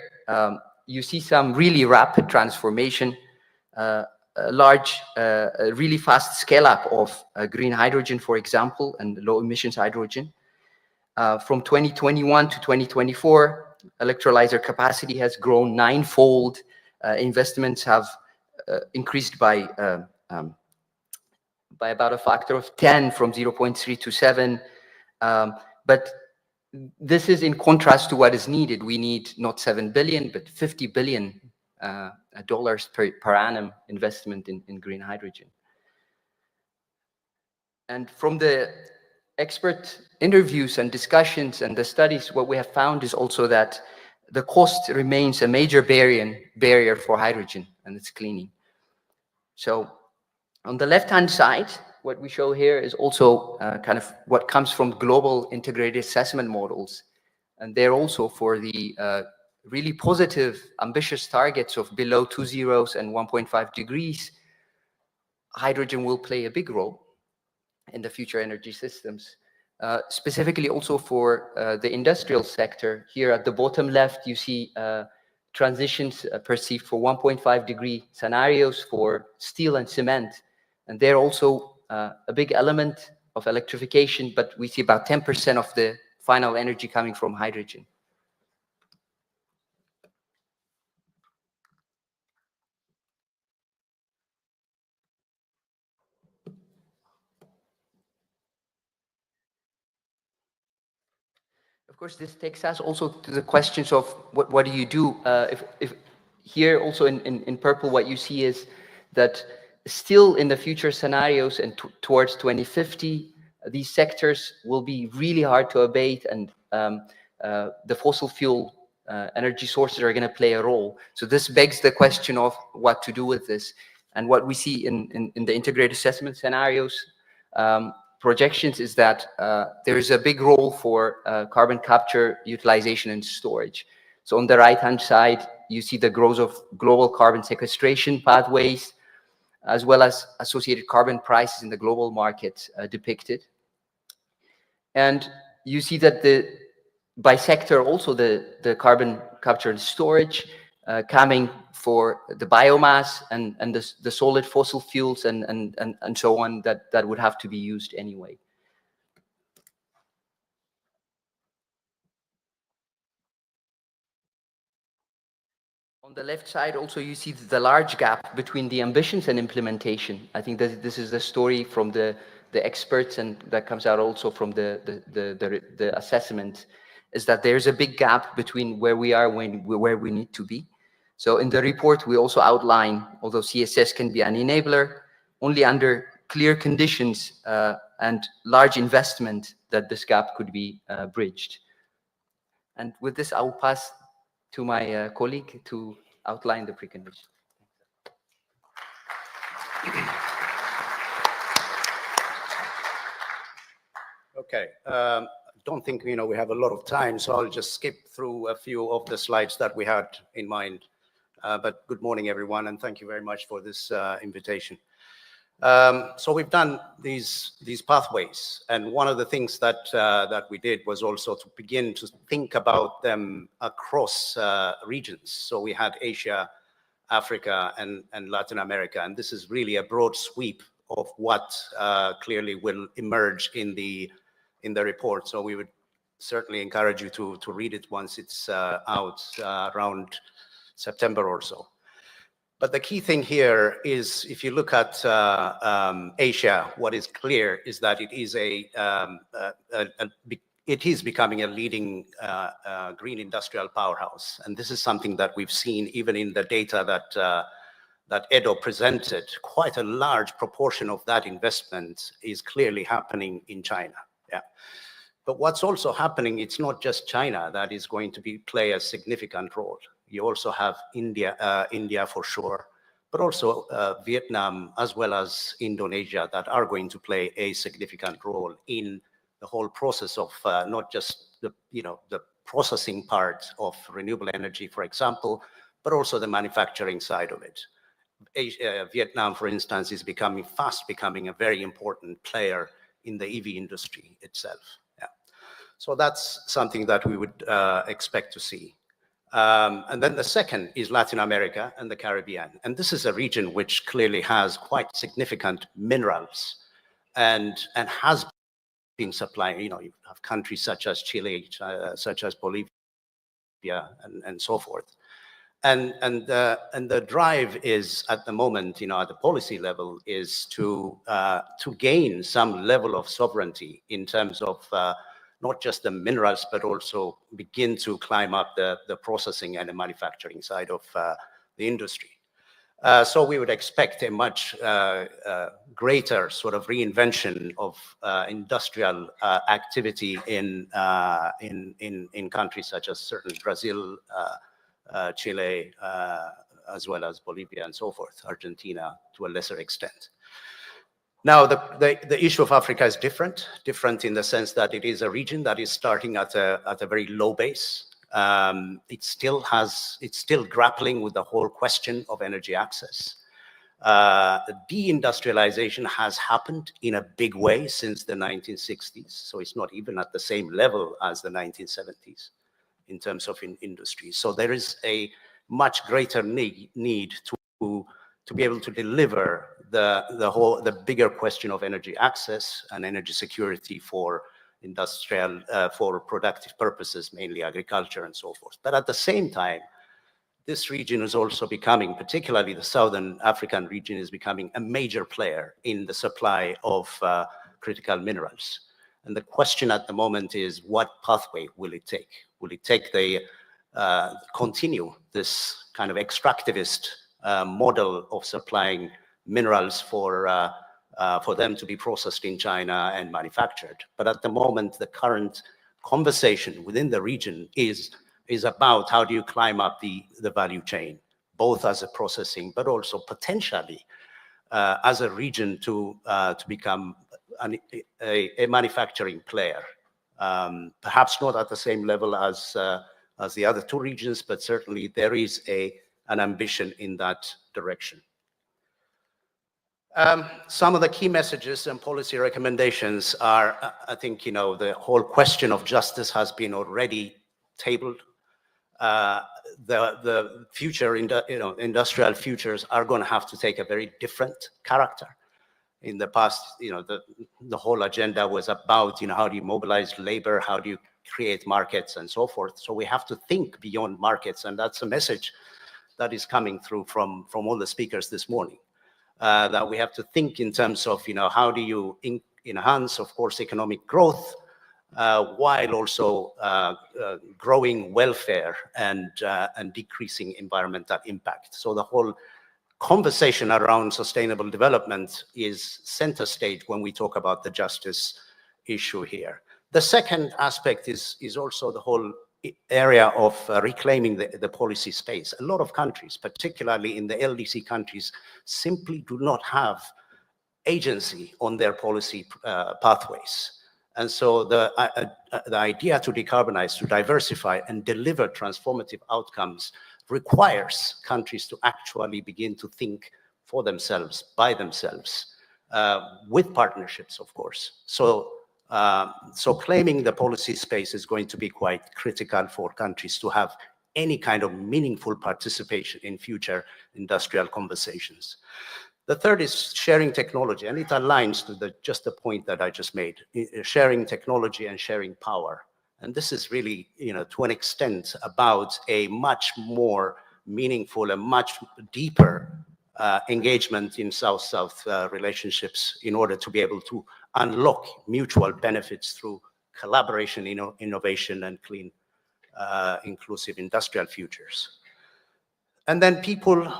you see some really rapid transformation, a large, really fast scale up of green hydrogen, for example, and low emissions hydrogen. From 2021 to 2024, electrolyzer capacity has grown 9-fold. Investments have increased by about a factor of 10, from 0.3 to 7. But this is in contrast to what is needed. We need not 7 billion, but $50 billion per annum investment in green hydrogen. And from the expert interviews and discussions and the studies, what we have found is also that the cost remains a major barrier for hydrogen and its cleaning. So on the left-hand side, what we show here is also kind of what comes from global integrated assessment models. And they're also for the really positive, ambitious targets of below 2 zeros and 1.5 degrees, hydrogen will play a big role in the future energy systems. Specifically also for the industrial sector. Here at the bottom left, you see transitions perceived for 1.5 degree scenarios for steel and cement. And they're also a big element of electrification, but we see about 10% of the final energy coming from hydrogen. Of course, this takes us also to the questions of what do you do? If here also in purple, what you see is that still in the future scenarios and towards 2050, these sectors will be really hard to abate, and the fossil fuel energy sources are going to play a role. So this begs the question of what to do with this. And what we see in the integrated assessment scenarios, projections is that there is a big role for carbon capture, utilization, and storage. So on the right-hand side, you see the growth of global carbon sequestration pathways, as well as associated carbon prices in the global market depicted. And you see that by sector also the carbon capture and storage coming for the biomass and the solid fossil fuels and so on that would have to be used anyway. On the left side also you see the large gap between the ambitions and implementation. I think that this is the story from the experts, and that comes out also from the assessment, is that there's a big gap between where we are where we need to be. So in the report, we also outline, although CSS can be an enabler, only under clear conditions and large investment that this gap could be bridged. And with this, I will pass to my colleague to outline the preconditions. Okay. Don't think we have a lot of time, so I'll just skip through a few of the slides that we had in mind. But good morning, everyone, and thank you very much for this invitation. So we've done these pathways, and one of the things that we did was also to begin to think about them across regions. So we had Asia, Africa, and Latin America, and this is really a broad sweep of what clearly will emerge in the report. So we would certainly encourage you to read it once it's out around September or so. But the key thing here is, if you look at Asia, what is clear is that it is becoming a leading green industrial powerhouse, and this is something that we've seen even in the data that Edo presented. Quite a large proportion of that investment is clearly happening in China. Yeah. But what's also happening, it's not just China that is going to play a significant role. You also have India for sure, but also Vietnam as well as Indonesia that are going to play a significant role in the whole process of not just the processing part of renewable energy, for example, but also the manufacturing side of it. Vietnam, for instance, is fast becoming a very important player in the EV industry itself. Yeah. So that's something that we would expect to see. And then the second is Latin America and the Caribbean. And this is a region which clearly has quite significant minerals and has been supplying, you have countries such as Chile, such as Bolivia, and so forth. And the drive is at the moment, at the policy level, is to gain some level of sovereignty in terms of not just the minerals, but also begin to climb up the processing and the manufacturing side of the industry. So we would expect a much greater sort of reinvention of industrial activity in countries such as certainly Brazil, Chile, as well as Bolivia and so forth, Argentina to a lesser extent. Now, the issue of Africa is different in the sense that it is a region that is starting at a very low base. It's still grappling with the whole question of energy access. The deindustrialization has happened in a big way since the 1960s, so it's not even at the same level as the 1970s in terms of industry. So there is a much greater need to be able to deliver the bigger question of energy access and energy security for industrial, for productive purposes, mainly agriculture and so forth. But at the same time, this region is also becoming, particularly the Southern African region, is becoming a major player in the supply of critical minerals. And the question at the moment is, what pathway will it take? Will it take continue this kind of extractivist model of supplying minerals for them to be processed in China and manufactured? But at the moment, the current conversation within the region is about how do you climb up the value chain, both as a processing, but also potentially as a region to become a manufacturing player. Perhaps not at the same level as the other two regions, but certainly there is an ambition in that direction. Some of the key messages and policy recommendations are, I think, the whole question of justice has been already tabled. The future, industrial futures are going to have to take a very different character. In the past, the whole agenda was about, how do you mobilize labor, how do you create markets and so forth. So we have to think beyond markets, and that's a message that is coming through from all the speakers this morning. That we have to think in terms of, how do you enhance, of course, economic growth, while also growing welfare and decreasing environmental impact. So the whole conversation around sustainable development is center stage when we talk about the justice issue here. The second aspect is also the whole area of reclaiming the policy space. A lot of countries, particularly in the LDC countries, simply do not have agency on their policy pathways. And so the idea to decarbonize, to diversify and deliver transformative outcomes requires countries to actually begin to think for themselves, by themselves, with partnerships, of course. So claiming the policy space is going to be quite critical for countries to have any kind of meaningful participation in future industrial conversations. The third is sharing technology, and it aligns to just the point that I just made, sharing technology and sharing power. And this is really, to an extent, about a much more meaningful and much deeper engagement in South-South relationships in order to be able to unlock mutual benefits through collaboration, innovation, and clean, inclusive industrial futures. And then people,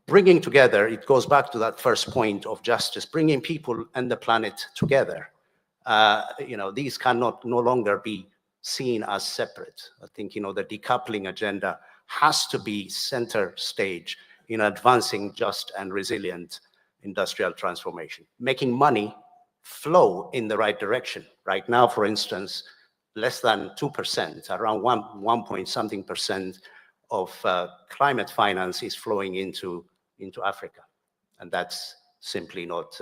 bringing together, it goes back to that first point of justice, bringing people and the planet together. these cannot no longer be seen as separate. I think, the decoupling agenda has to be center stage in advancing just and resilient industrial transformation, making money flow in the right direction. Right now, for instance, less than 2%, around 1 point something percent of climate finance is flowing into Africa. And that's simply not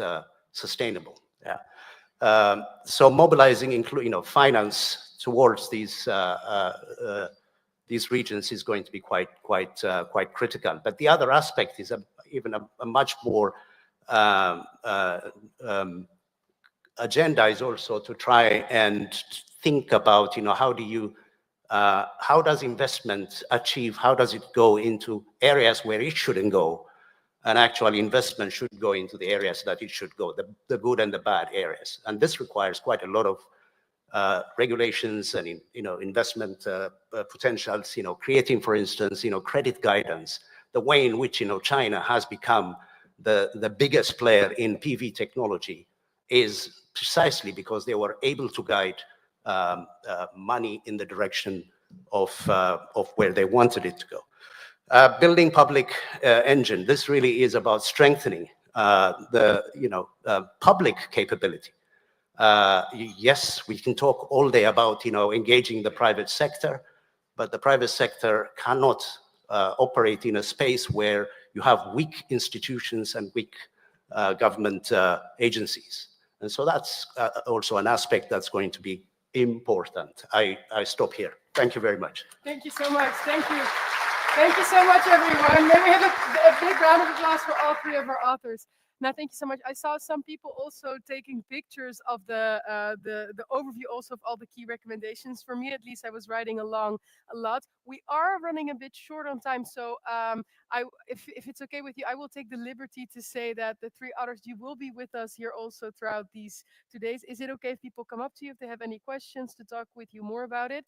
sustainable. Yeah. So mobilizing, finance towards these regions is going to be quite critical. But the other aspect is even a much more agenda is also to try and think about, how does investment achieve, how does it go into areas where it shouldn't go? And actually investment should go into the areas that it should go, the good and the bad areas. And this requires quite a lot of regulations and investment potentials, creating, for instance, credit guidance, the way in which China has become the biggest player in PV technology is precisely because they were able to guide money in the direction of where they wanted it to go. Building public engine. This really is about strengthening the public capability. Yes, we can talk all day about engaging the private sector, but the private sector cannot operate in a space where you have weak institutions and weak government agencies. And so that's also an aspect that's going to be important. I stop here. Thank you very much. Thank you so much. Thank you. Thank you so much, everyone. May we have a big round of applause for all three of our authors. Now, thank you so much. I saw some people also taking pictures of the overview also of all the key recommendations. For me, at least, I was writing along a lot. We are running a bit short on time, so if it's okay with you, I will take the liberty to say that the three others, you will be with us here also throughout these 2 days. Is it okay if people come up to you if they have any questions to talk with you more about it?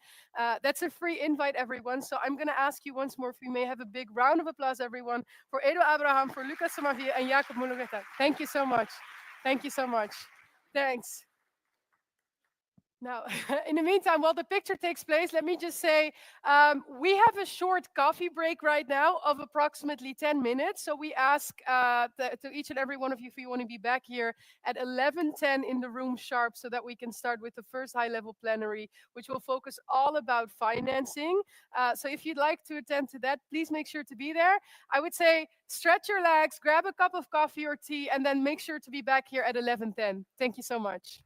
That's a free invite, everyone. So I'm going to ask you once more if we may have a big round of applause, everyone, for Edo Abraham, for Lucas Samavia, and Jacob Mulugeta. Thank you so much. Thank you so much. Thanks. Now, in the meantime, while the picture takes place, let me just say we have a short coffee break right now of approximately 10 minutes. So we ask to each and every one of you if you want to be back here at 11:10 in the room sharp so that we can start with the first high-level plenary, which will focus all about financing. So if you'd like to attend to that, please make sure to be there. I would say stretch your legs, grab a cup of coffee or tea, and then make sure to be back here at 11:10. Thank you so much.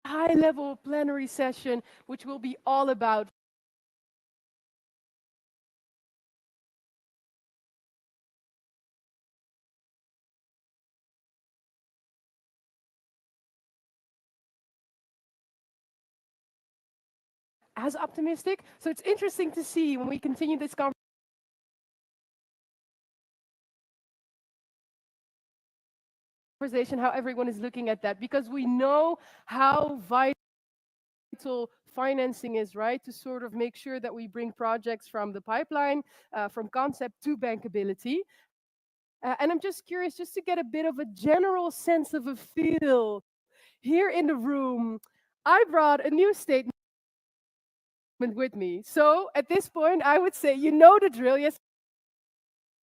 High-level plenary session, which will be all about as optimistic. So it's interesting to see when we continue this conversation how everyone is looking at that, because we know how vital financing is, right? To sort of make sure that we bring projects from the pipeline, from concept to bankability. And I'm just curious, just to get a bit of a general sense of a feel here in the room. I brought a new statement with me. So at this point, I would say, you know the drill. Yes,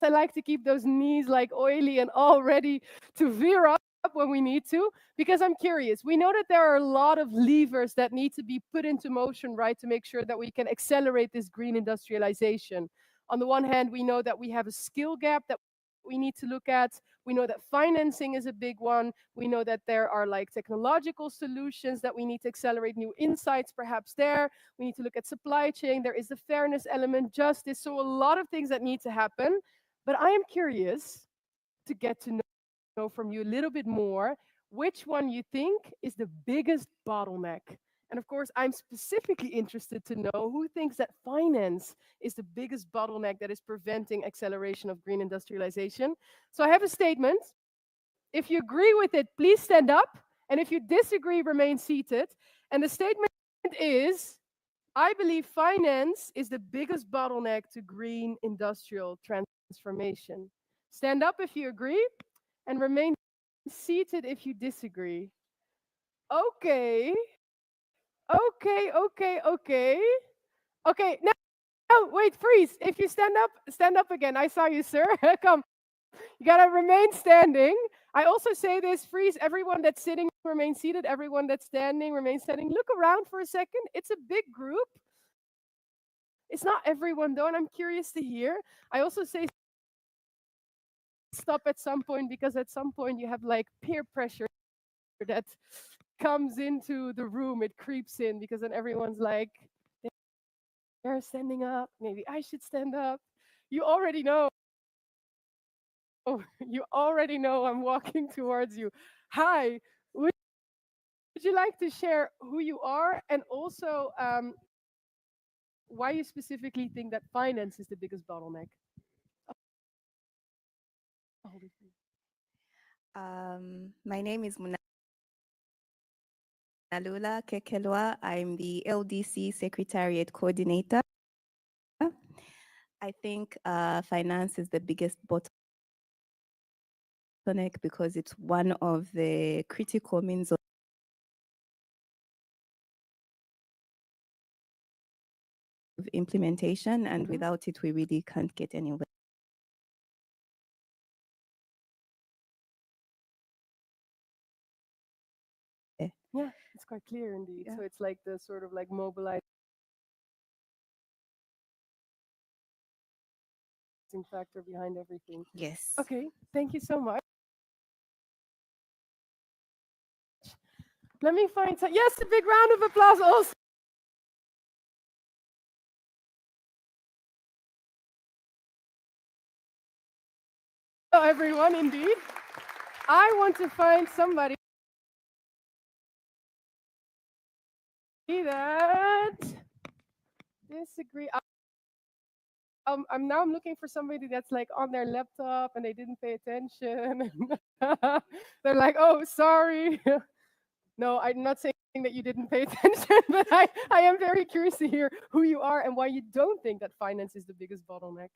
I like to keep those knees like oily and all ready to veer up when we need to, because I'm curious. We know that there are a lot of levers that need to be put into motion, right, to make sure that we can accelerate this green industrialization. On the one hand, we know that we have a skill gap that we need to look at. We know that financing is a big one. We know that there are like technological solutions that we need to accelerate, new insights perhaps there. We need to look at supply chain. There is the fairness element, justice. So a lot of things that need to happen. But I am curious to get to know from you a little bit more which one you think is the biggest bottleneck. And of course, I'm specifically interested to know who thinks that finance is the biggest bottleneck that is preventing acceleration of green industrialization. So I have a statement. If you agree with it, please stand up. And if you disagree, remain seated. And the statement is, I believe finance is the biggest bottleneck to green industrial transformation. Stand up if you agree, and remain seated if you disagree. Okay. Okay, no, wait, freeze. If you stand up again. I saw you, sir. Come. You gotta remain standing. I also say this, freeze. Everyone that's sitting, remain seated. Everyone that's standing, remain standing. Look around for a second. It's a big group. It's not everyone though, and I'm curious to hear. I also say stop at some point, because at some point you have like peer pressure that comes into the room. It creeps in, because then everyone's like, they're standing up. Maybe I should stand up. You already know. You already know I'm walking towards you. Hi, would you like to share who you are, and also why you specifically think that finance is the biggest bottleneck? My name is Munalula Kekelwa. I'm the LDC Secretariat Coordinator. I think finance is the biggest bottleneck because it's one of the critical means of implementation, and without it, we really can't get anywhere. Yeah, it's quite clear indeed. Yeah. So it's like the sort of like mobilizing factor behind everything. Yes. Okay, thank you so much. Let me find some. Yes, a big round of applause also. Hello, everyone, indeed. I want to find somebody that disagree. I'm now looking for somebody that's like on their laptop and they didn't pay attention. They're like, oh, sorry. No, I'm not saying that you didn't pay attention, but I am very curious to hear who you are and why you don't think that finance is the biggest bottleneck.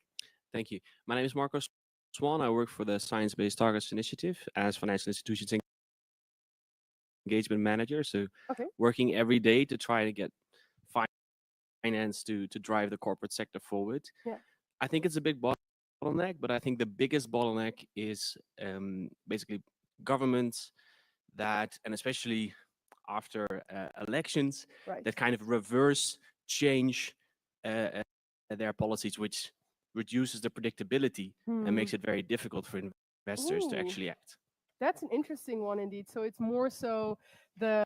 Thank you. My name is Marco Swan. I work for the Science Based Targets Initiative as Financial Institutions Engagement Manager. So Okay. working every day to try to get finance to drive the corporate sector forward. Yeah. I think it's a big bottleneck, but I think the biggest bottleneck is basically governments that, and especially after elections, Right. that kind of reverse change their policies, which reduces the predictability and makes it very difficult for investors to Ooh. actually act. That's an interesting one indeed. So it's more so the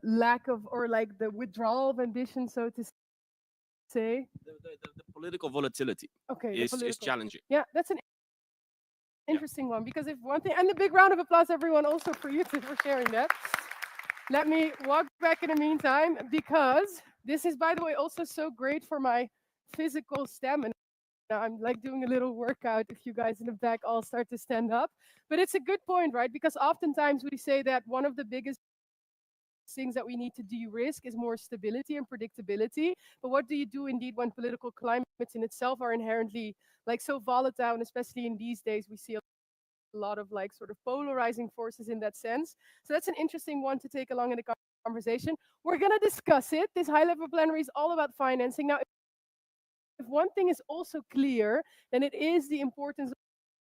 lack of, or like the withdrawal of ambition, so to say. The political volatility Okay, is challenging. Yeah, that's an interesting one, because if one thing, and a big round of applause, everyone, also for you two for sharing that. Let me walk back in the meantime, because this is, by the way, also so great for my physical stamina. I'm like doing a little workout if you guys in the back all start to stand up. But it's a good point, right? Because oftentimes we say that one of the biggest things that we need to de-risk is more stability and predictability. But what do you do indeed when political climates in itself are inherently like so volatile, and especially in these days we see a lot of like sort of polarizing forces in that sense. So that's an interesting one to take along in the conversation. We're going to discuss it. This high-level plenary is all about financing. Now, if one thing is also clear, then it is the importance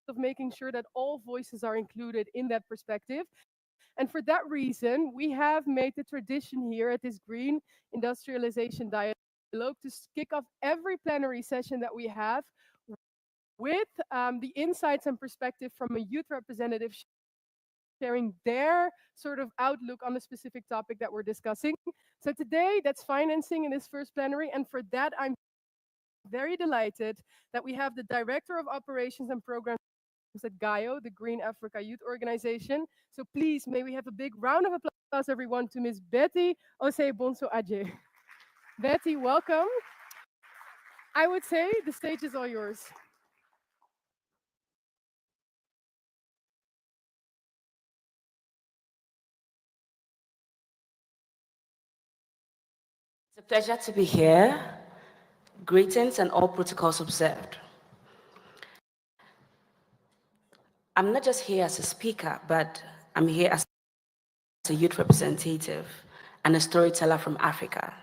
of making sure that all voices are included in that perspective. And for that reason, we have made the tradition here at this Green Industrialization Dialogue to kick off every plenary session that we have with the insights and perspective from a youth representative sharing their sort of outlook on the specific topic that we're discussing. So today, that's financing in this first plenary. And for that, I'm very delighted that we have the Director of Operations and Programs at GAIO, the Green Africa Youth Organization. So please, may we have a big round of applause, everyone, to Ms. Betty Osei-Bonso Adje. Betty, welcome. I would say the stage is all yours. It's a pleasure to be here. Greetings and all protocols observed. I'm not just here as a speaker, but I'm here as a youth representative and a storyteller from Africa.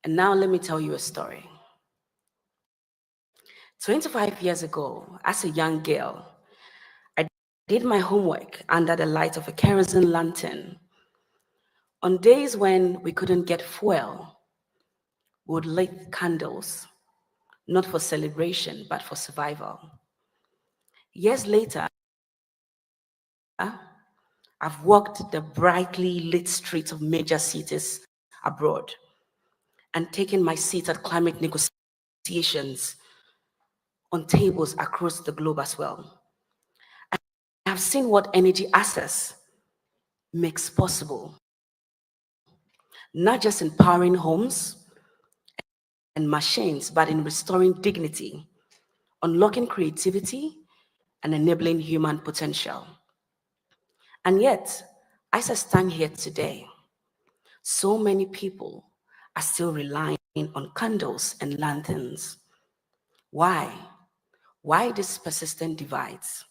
And now let me tell you a story. 25 years ago, as a young girl, I did my homework under the light of a kerosene lantern. On days when we couldn't get fuel, we would light candles, not for celebration, but for survival. Years later, I've walked the brightly lit streets of major cities abroad and taken my seat at climate negotiations on tables across the globe as well. I have seen what energy access makes possible, not just in powering homes and machines, but in restoring dignity, unlocking creativity, and enabling human potential. And yet, as I stand here today, so many people are still relying on candles and lanterns. Why? Why these persistent divides?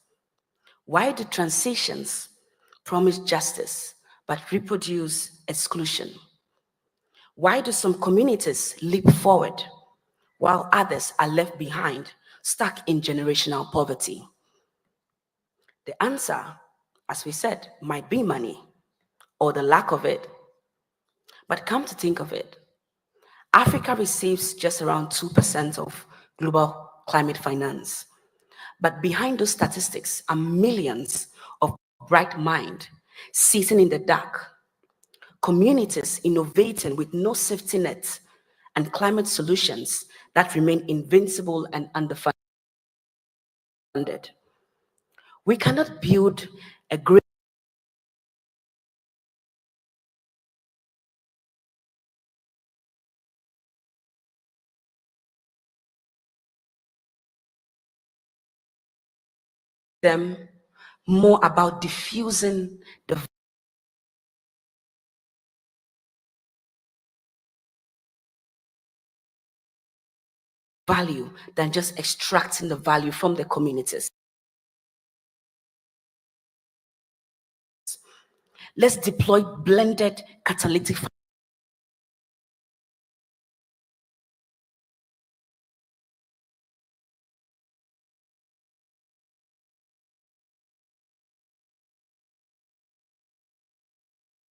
Why do transitions promise justice but reproduce exclusion? Why do some communities leap forward while others are left behind, stuck in generational poverty? The answer, as we said, might be money or the lack of it. But come to think of it, Africa receives just around 2% of global climate finance. But behind those statistics are millions of bright minds sitting in the dark, communities innovating with no safety net, and climate solutions that remain invincible and underfunded. We cannot build a great them more about diffusing the value than just extracting the value from the communities. Let's deploy blended catalytic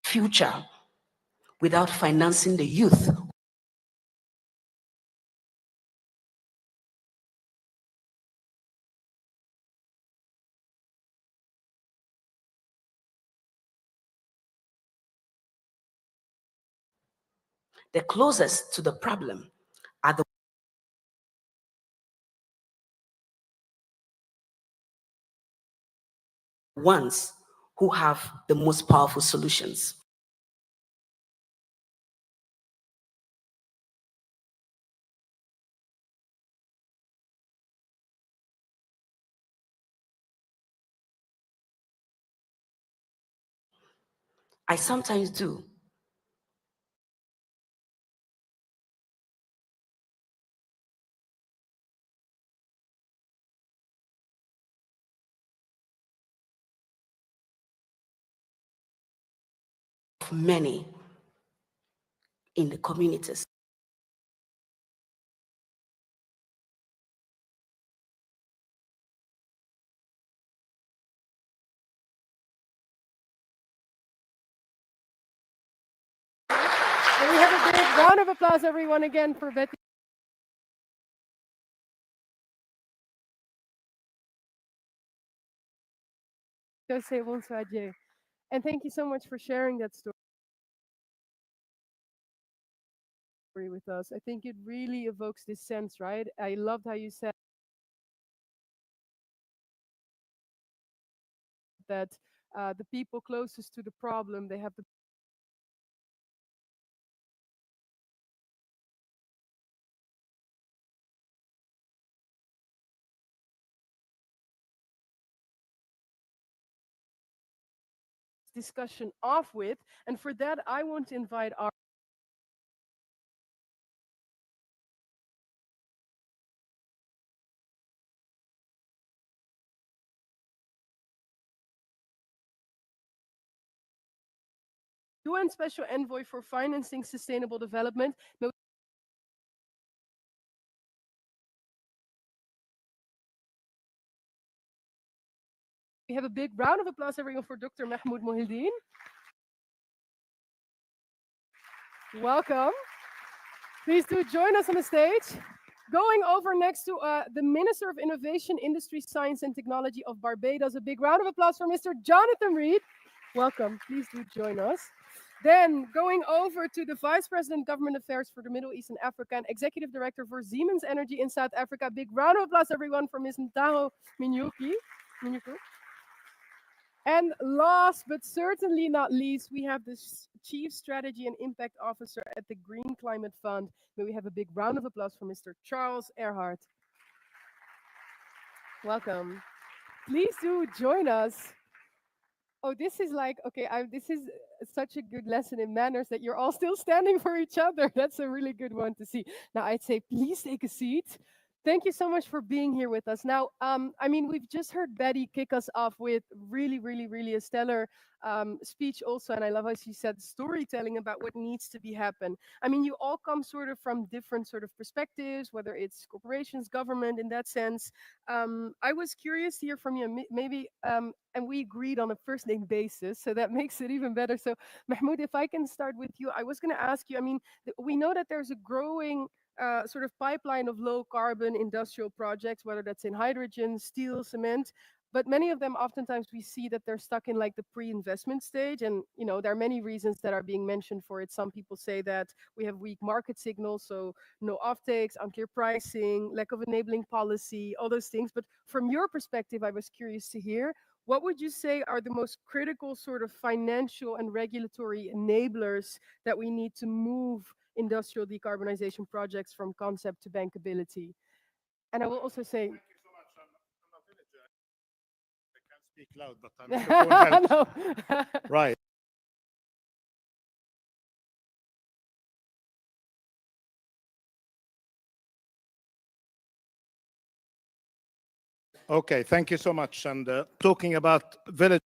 future without financing the youth. The closest to the problem are the ones who have the most powerful solutions. I sometimes do. Many in the communities. And we have a big round of applause, everyone, again for Betty. And thank you so much for sharing that story with us. I think it really evokes this sense, right? I loved how you said that the people closest to the problem, they have the discussion off with. And for that, I want to invite our UN Special Envoy for Financing Sustainable Development. We have a big round of applause, everyone, for Dr. Mahmoud Mohideen. Welcome. Please do join us on the stage. Going over next to the Minister of Innovation, Industry, Science and Technology of Barbados. A big round of applause for Mr. Jonathan Reed. Welcome. Please do join us. Then going over to the Vice President, Government Affairs for the Middle East and Africa and Executive Director for Siemens Energy in South Africa. Big round of applause, everyone, for Ms. Ntaho Minyuku. And last but certainly not least, we have the Chief Strategy and Impact Officer at the Green Climate Fund. May we have a big round of applause for Mr. Charles Earhart. Welcome. Please do join us. Oh, this is like, okay, this is such a good lesson in manners that you're all still standing for each other. That's a really good one to see. Now, I'd say please take a seat. Thank you so much for being here with us. Now, I mean, we've just heard Betty kick us off with really a stellar speech also. And I love how she said storytelling about what needs to be happen. I mean, you all come sort of from different sort of perspectives, whether it's corporations, government in that sense. I was curious to hear from you, maybe, and we agreed on a first name basis, so that makes it even better. So Mahmoud, if I can start with you, I was going to ask you, I mean, we know that there's a growing sort of pipeline of low carbon industrial projects, whether that's in hydrogen, steel, cement. But many of them, oftentimes we see that they're stuck in like the pre-investment stage. And, you know, there are many reasons that are being mentioned for it. Some people say that we have weak market signals, so no offtakes, unclear pricing, lack of enabling policy, all those things. But from your perspective, I was curious to hear, what would you say are the most critical sort of financial and regulatory enablers that we need to move industrial decarbonization projects from concept to bankability? And I will also say, thank you so much. I'm not in it. I can't speak loud, but I'm no. Right. Okay, thank you so much. And talking about villages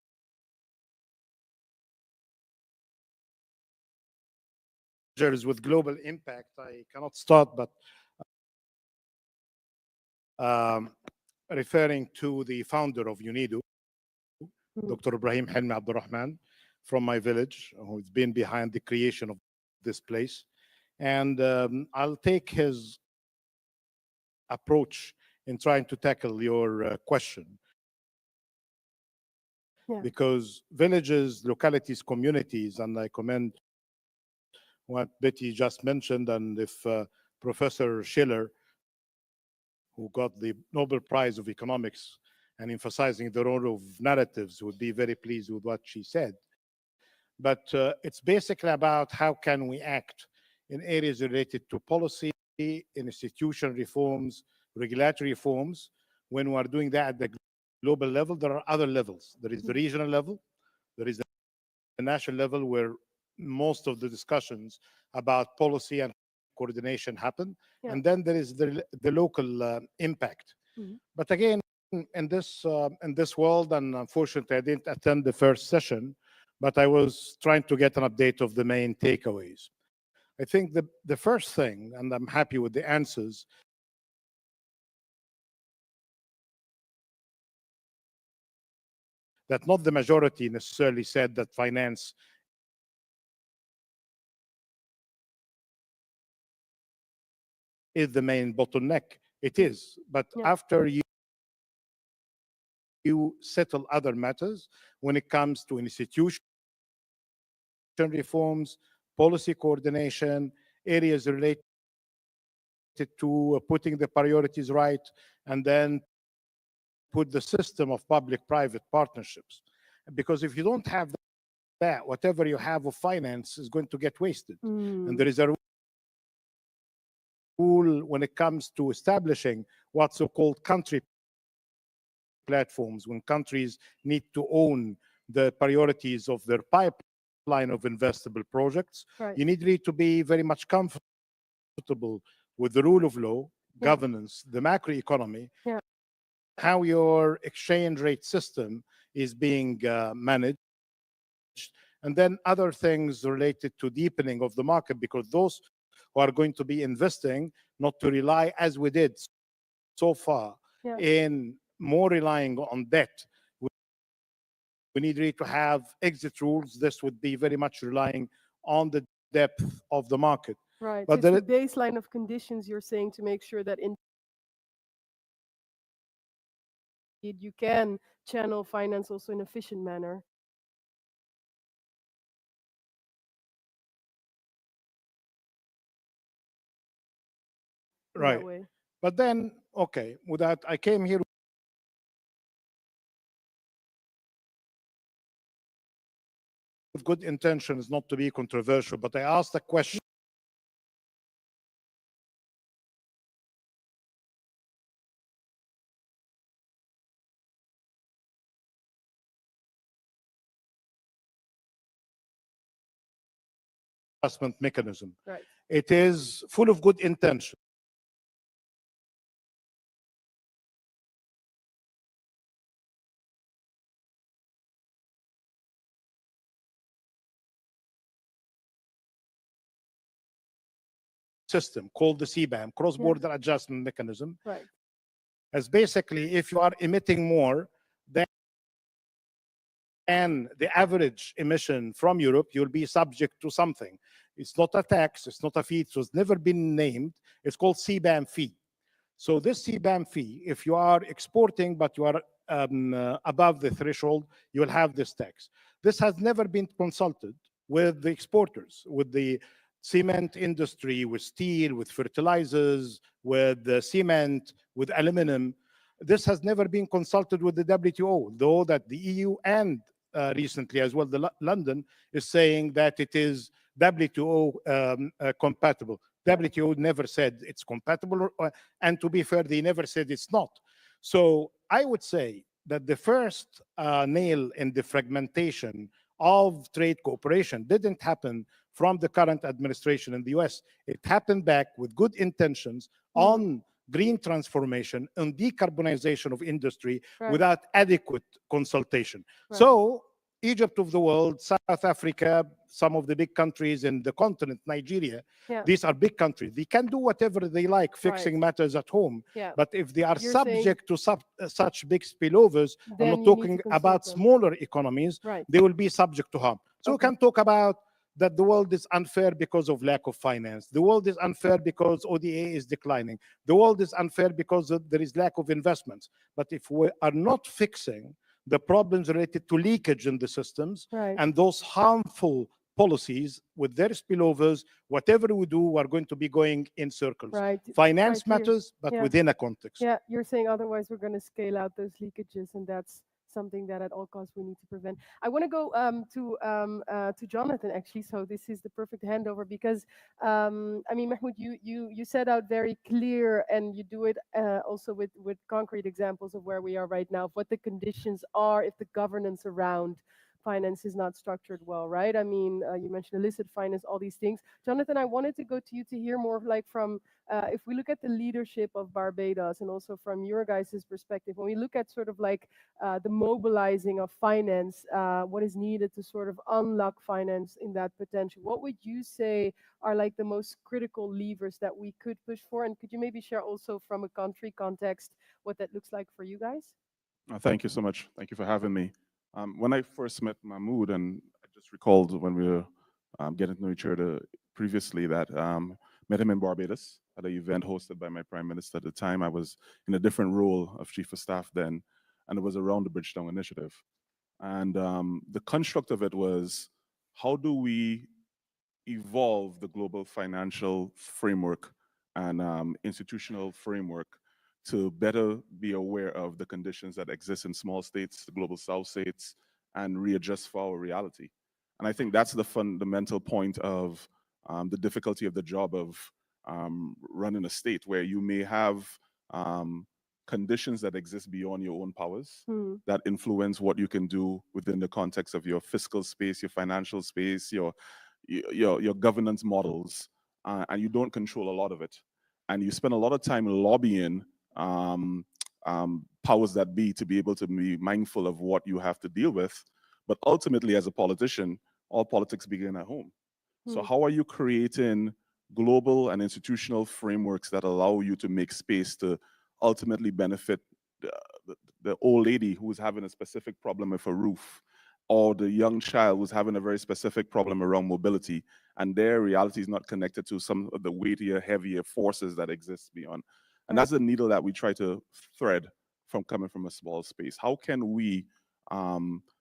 with global impact, I cannot start but referring to the founder of UNIDO, Dr. Ibrahim Helmi Abdurrahman, from my village, who's been behind the creation of this place. And I'll take his approach in trying to tackle your question. Yeah. Because villages, localities, communities, and I commend what Betty just mentioned, and if Professor Schiller, who got the Nobel Prize of Economics and emphasizing the role of narratives, would be very pleased with what she said. But it's basically about how can we act in areas related to policy, institution reforms, regulatory reforms. When we are doing that at the global level, there are other levels. There is the regional level, there is the national level where most of the discussions about policy and coordination happen. Yeah. And then there is the local impact. But again, in this world, and unfortunately I didn't attend the first session, but I was trying to get an update of the main takeaways. I think the first thing, and I'm happy with the answers, that not the majority necessarily said that finance is the main bottleneck. It is, but after you settle other matters when it comes to institution reforms, policy coordination, areas related to putting the priorities right, and then put the system of public-private partnerships. Because if you don't have that, whatever you have of finance is going to get wasted. And there is a rule when it comes to establishing what's so-called country platforms, when countries need to own the priorities of their pipeline of investable projects. Right. You need to be very much comfortable with the rule of law, governance, the macroeconomy, how your exchange rate system is being managed, and then other things related to deepening of the market, because those who are going to be investing, not to rely as we did so far in more relying on debt. We need really to have exit rules. This would be very much relying on the depth of the market. Right. But So it's the baseline of conditions you're saying to make sure that you can channel finance also in an efficient manner. Right. But then, okay, with that, I came here with good intentions, not to be controversial, but I asked a question. Adjustment mechanism. Right. It is full of good intention. System called the CBAM, cross-border adjustment mechanism. Right. As basically, if you are emitting more than the average emission from Europe, you'll be subject to something. It's not a tax, it's not a fee, it was never been named. It's called CBAM fee. So this CBAM fee, if you are exporting but you are above the threshold, you will have this tax. This has never been consulted with the exporters, with the cement industry, with steel, with fertilizers, with the cement, with aluminum. This has never been consulted with the WTO, though that the EU and recently as well, London is saying that it is WTO compatible. WTO never said it's compatible, and to be fair, they never said it's not. So I would say that the first nail in the fragmentation of trade cooperation didn't happen from the current administration in the US. It happened back with good intentions on green transformation and decarbonization of industry Right. without adequate consultation. Right. So Egypt of the world, South Africa, some of the big countries in the continent, Nigeria, Yeah. these are big countries. They can do whatever they like, fixing Right. matters at home. Yeah. But if they are You're saying- subject to such big spillovers, I'm Then not you need talking to consult about them. smaller economies, Right. they will be subject to harm. So we can talk about that the world is unfair because of lack of finance. The world is unfair because ODA is declining. The world is unfair because there is lack of investments. But if we are not fixing the problems related to leakage in the systems Right. and those harmful policies with their spillovers, whatever we do, we're going to be going in circles. Right. Finance Quite clear. matters, but Yeah. within a context. Yeah, you're saying otherwise we're going to scale out those leakages, and that's something that at all costs we need to prevent. I want to go to Jonathan actually. So this is the perfect handover because I mean, Mahmoud, you set out very clear, and you do it also with concrete examples of where we are right now, of what the conditions are if the governance around finance is not structured well, right? I mean, you mentioned illicit finance, all these things. Jonathan, I wanted to go to you to hear more like from, if we look at the leadership of Barbados and also from your guys' perspective, when we look at sort of like the mobilizing of finance, what is needed to sort of unlock finance in that potential, what would you say are like the most critical levers that we could push for? And could you maybe share also from a country context what that looks like for you guys? Thank you so much. Thank you for having me. When I first met Mahmoud, and I just recalled when we were getting to know each other previously, that met him in Barbados at an event hosted by my prime minister at the time. I was in a different role of chief of staff then, and it was around the Bridgetown Initiative. And the construct of it was, how do we evolve the global financial framework and institutional framework to better be aware of the conditions that exist in small states, the global south states, and readjust for our reality. And I think that's the fundamental point of the difficulty of the job of running a state, where you may have conditions that exist beyond your own powers that influence what you can do within the context of your fiscal space, your financial space, your governance models, and you don't control a lot of it. And you spend a lot of time lobbying powers that be to be able to be mindful of what you have to deal with. But ultimately, as a politician, all politics begin at home. So how are you creating global and institutional frameworks that allow you to make space to ultimately benefit the old lady who's having a specific problem with a roof, or the young child who's having a very specific problem around mobility, and their reality is not connected to some of the weightier, heavier forces that exist beyond. And that's the needle that we try to thread from coming from a small space. How can we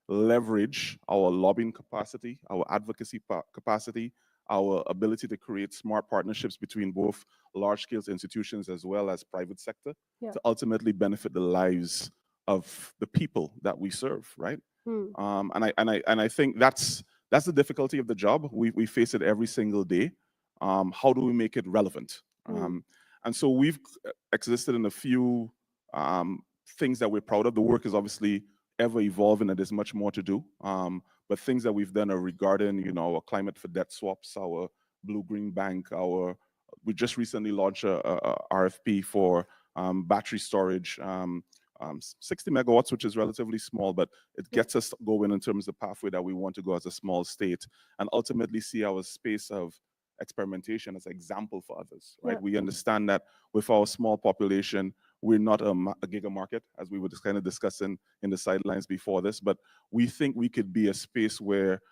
leverage our lobbying capacity, our advocacy capacity, our ability to create smart partnerships between both large-scale institutions as well as private sector to ultimately benefit the lives of the people that we serve, right? And I think that's the difficulty of the job. We face it every single day. How do we make it relevant? And so we've existed in a few things that we're proud of. The work is obviously ever evolving, and there's much more to do. But things that we've done are regarding, you know, our climate for debt swaps, our blue-green bank, we just recently launched a RFP for battery storage, 60 megawatts, which is relatively small, but it gets us going in terms of the pathway that we want to go as a small state, and ultimately see our space of experimentation as an example for others, right? We understand that with our small population, we're not a giga market, as we were just kind of discussing in the sidelines before this, but we think we could be a space where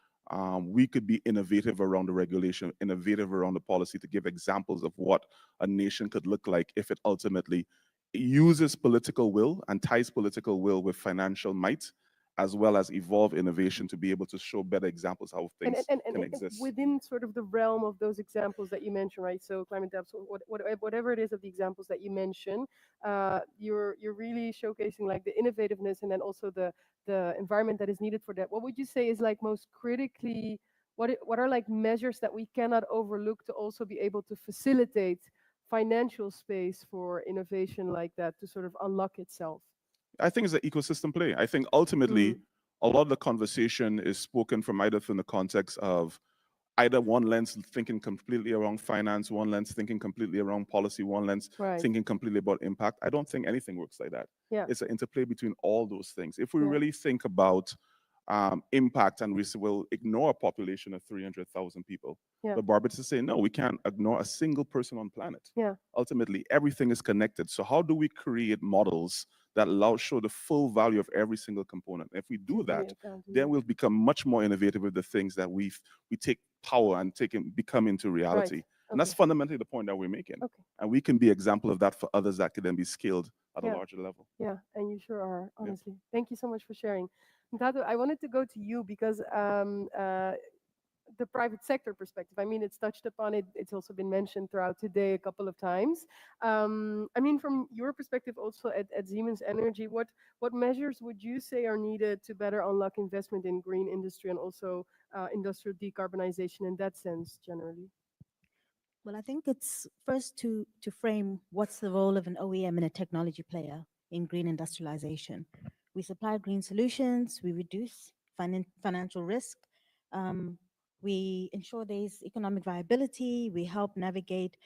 we could be innovative around the regulation, innovative around the policy, to give examples of what a nation could look like if it ultimately uses political will and ties political will with financial might, as well as evolve innovation to be able to show better examples how things can exist. Within sort of the realm of those examples that you mentioned, right? So climate debt, so whatever it is of the examples that you mentioned, you're really showcasing like the innovativeness and then also the environment that is needed for that. What would you say is like most critically, what are like measures that we cannot overlook to also be able to facilitate financial space for innovation like that to sort of unlock itself? I think it's an ecosystem play. I think ultimately a lot of the conversation is spoken from either from the context of either one lens thinking completely around finance, one lens thinking completely around policy, one lens thinking completely about impact. I don't think anything works like that. Yeah. It's an interplay between all those things. If we Yeah. really think about impact and we will ignore a population of 300,000 people, Yeah. but Barbados is saying, no, we can't ignore a single person on planet. Yeah. Ultimately, everything is connected. So how do we create models that show the full value of every single component? If we do that, then we'll become much more innovative with the things that we take power and become into reality. And that's fundamentally the point that we're making. And we can be example of that for others that could then be scaled at a larger level. Yeah, and you sure are, honestly. Thank you so much for sharing. Ntado, I wanted to go to you because the private sector perspective, I mean, it's touched upon it. It's also been mentioned throughout today a couple of times. I mean, from your perspective also at Siemens Energy, what measures would you say are needed to better unlock investment in green industry and also industrial decarbonization in that sense generally? Well, I think it's first to frame what's the role of an OEM and a technology player in green industrialization. We supply green solutions, we reduce financial risk, we ensure there's economic viability, we help navigate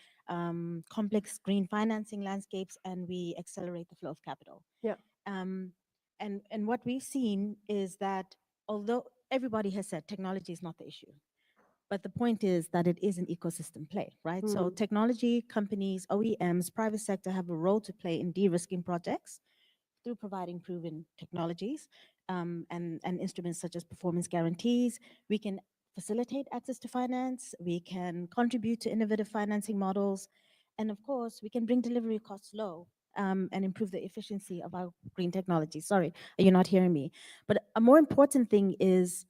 complex green financing landscapes, and we accelerate the flow of capital. Yeah. And what we've seen is that although everybody has said technology is not the issue, but the point is that it is an ecosystem play, right? So technology companies, OEMs, private sector have a role to play in de-risking projects through providing proven technologies and instruments such as performance guarantees. We can facilitate access to finance, we can contribute to innovative financing models, and of course, we can bring delivery costs low and improve the efficiency of our green technology. Sorry, you're not hearing me. But a more important thing is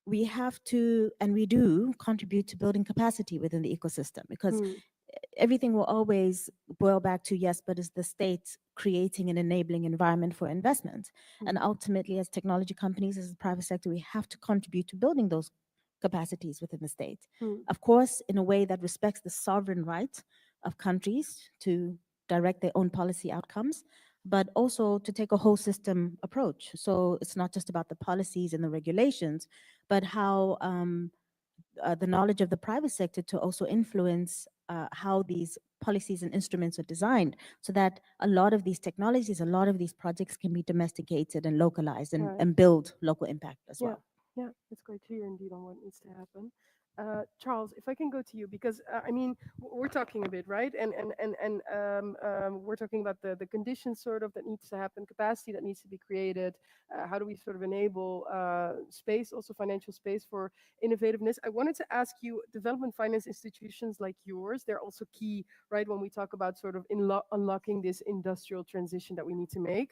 we have to, and we do, contribute to building capacity within the ecosystem, because everything will always boil back to, yes, but is the state creating an enabling environment for investment? And ultimately, as technology companies, as the private sector, we have to contribute to building those capacities within the state. Of course, in a way that respects the sovereign right of countries to direct their own policy outcomes, but also to take a whole system approach. So it's not just about the policies and the regulations, but how the knowledge of the private sector to also influence how these policies and instruments are designed, so that a lot of these technologies, a lot of these projects can be domesticated and localized and build local impact as well. Yeah, it's quite clear indeed on what needs to happen. Charles, if I can go to you, because I mean, we're talking a bit, right? And we're talking about the conditions sort of that needs to happen, capacity that needs to be created. How do we sort of enable space, also financial space for innovativeness? I wanted to ask you, development finance institutions like yours, they're also key, right? When we talk about sort of unlocking this industrial transition that we need to make.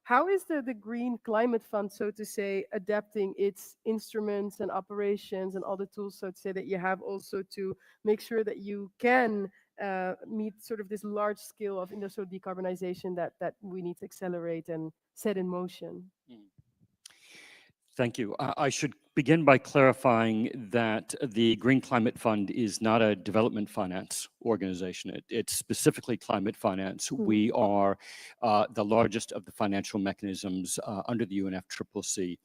How is the Green Climate Fund, so to say, adapting its instruments and operations and all the tools, so to say, that you have also to make sure that you can meet sort of this large scale of industrial decarbonization that we need to accelerate and set in motion? Thank you. I should begin by clarifying that the Green Climate Fund is not a development finance organization. It's specifically climate finance. We are the largest of the financial mechanisms under the UNFCCC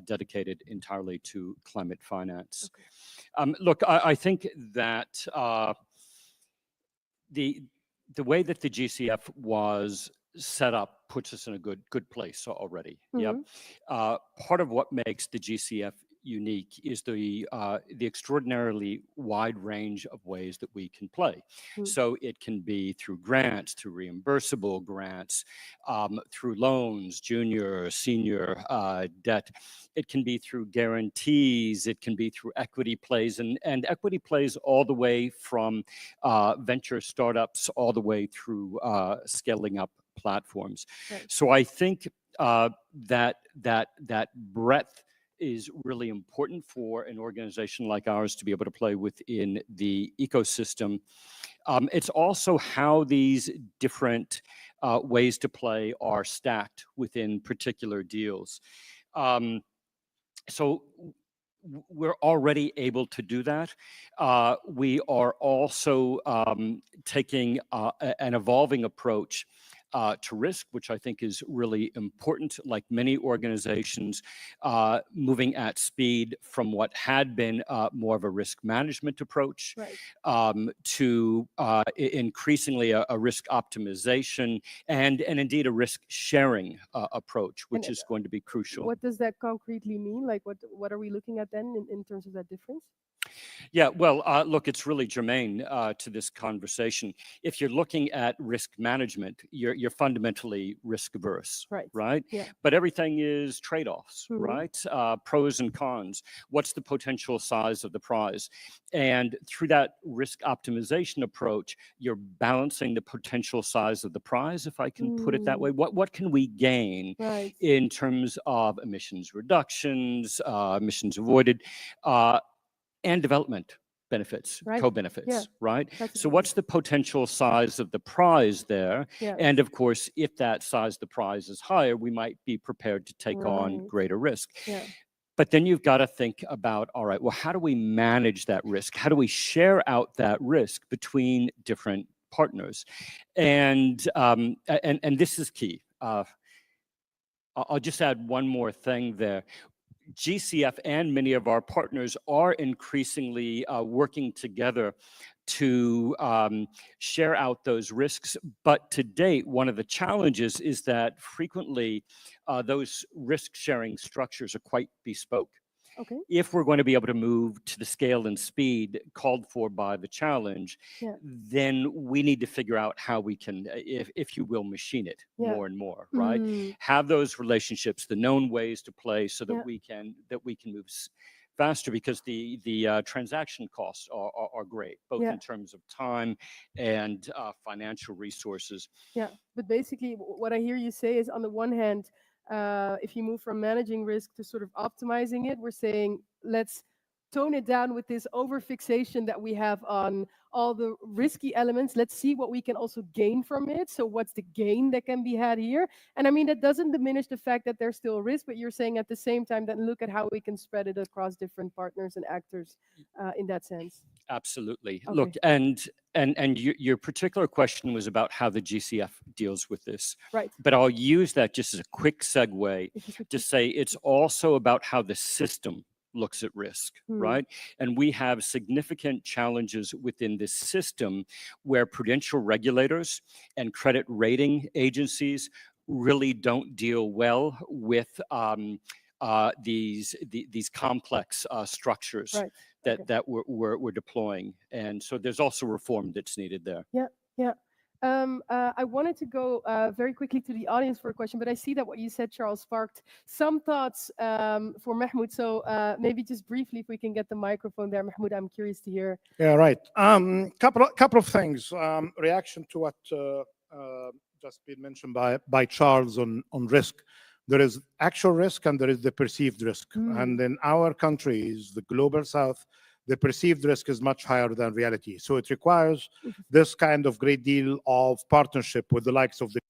dedicated entirely to climate finance. Look, I think that the way that the GCF was set up puts us in a good place already. Part of what makes the GCF unique is the extraordinarily wide range of ways that we can play. So it can be through grants, through reimbursable grants, through loans, junior, senior debt. It can be through guarantees. It can be through equity plays, and equity plays all the way from venture startups all the way through scaling up platforms. So I think that breadth is really important for an organization like ours to be able to play within the ecosystem. It's also how these different ways to play are stacked within particular deals. So we're already able to do that. We are also taking an evolving approach to risk, which I think is really important. Like many organizations, moving at speed from what had been more of a risk management approach to increasingly a risk optimization and indeed a risk sharing approach, which is going to be crucial. What does that concretely mean? Like what are we looking at then in terms of that difference? Yeah, well, look, it's really germane to this conversation. If you're looking at risk management, you're fundamentally risk averse, right? Yeah. But everything is trade-offs, right? Pros and cons. What's the potential size of the prize? And through that risk optimization approach, you're balancing the potential size of the prize, if I can put it that way. What can we gain in terms of emissions reductions, emissions avoided, and development benefits, co-benefits, right? So what's the potential size of the prize there? And of course, if that size of the prize is higher, we might be prepared to take on greater risk. But then you've got to think about, all right, well, how do we manage that risk? How do we share out that risk between different partners? And this is key. I'll just add one more thing there. GCF and many of our partners are increasingly working together to share out those risks. But to date, one of the challenges is that frequently those risk-sharing structures are quite bespoke. If we're going to be able to move to the scale and speed called for by the challenge, then we need to figure out how we can, if you will, machine it more and more, right? Have those relationships, the known ways to play, so that we can move faster, because the transaction costs are great, both in terms of time and financial resources. Yeah, but basically what I hear you say is, on the one hand, if you move from managing risk to sort of optimizing it, we're saying let's tone it down with this over-fixation that we have on all the risky elements. Let's see what we can also gain from it. So what's the gain that can be had here? And I mean, that doesn't diminish the fact that there's still risk, but you're saying at the same time that look at how we can spread it across different partners and actors in that sense. Absolutely. Look, and your particular question was about how the GCF deals with this. Right. But I'll use that just as a quick segue to say it's also about how the system looks at risk, right? And we have significant challenges within this system where prudential regulators and credit rating agencies really don't deal well with these complex structures that we're deploying. And so there's also reform that's needed there. Yeah. I wanted to go very quickly to the audience for a question, but I see that what you said, Charles, sparked some thoughts for Mahmoud. So maybe just briefly, if we can get the microphone there, Mahmoud, I'm curious to hear. Yeah, right. Couple of things. Reaction to what just been mentioned by Charles on risk. There is actual risk and there is the perceived risk. And in our countries, the global south, the perceived risk is much higher than reality. So it requires this kind of great deal of partnership with the likes of the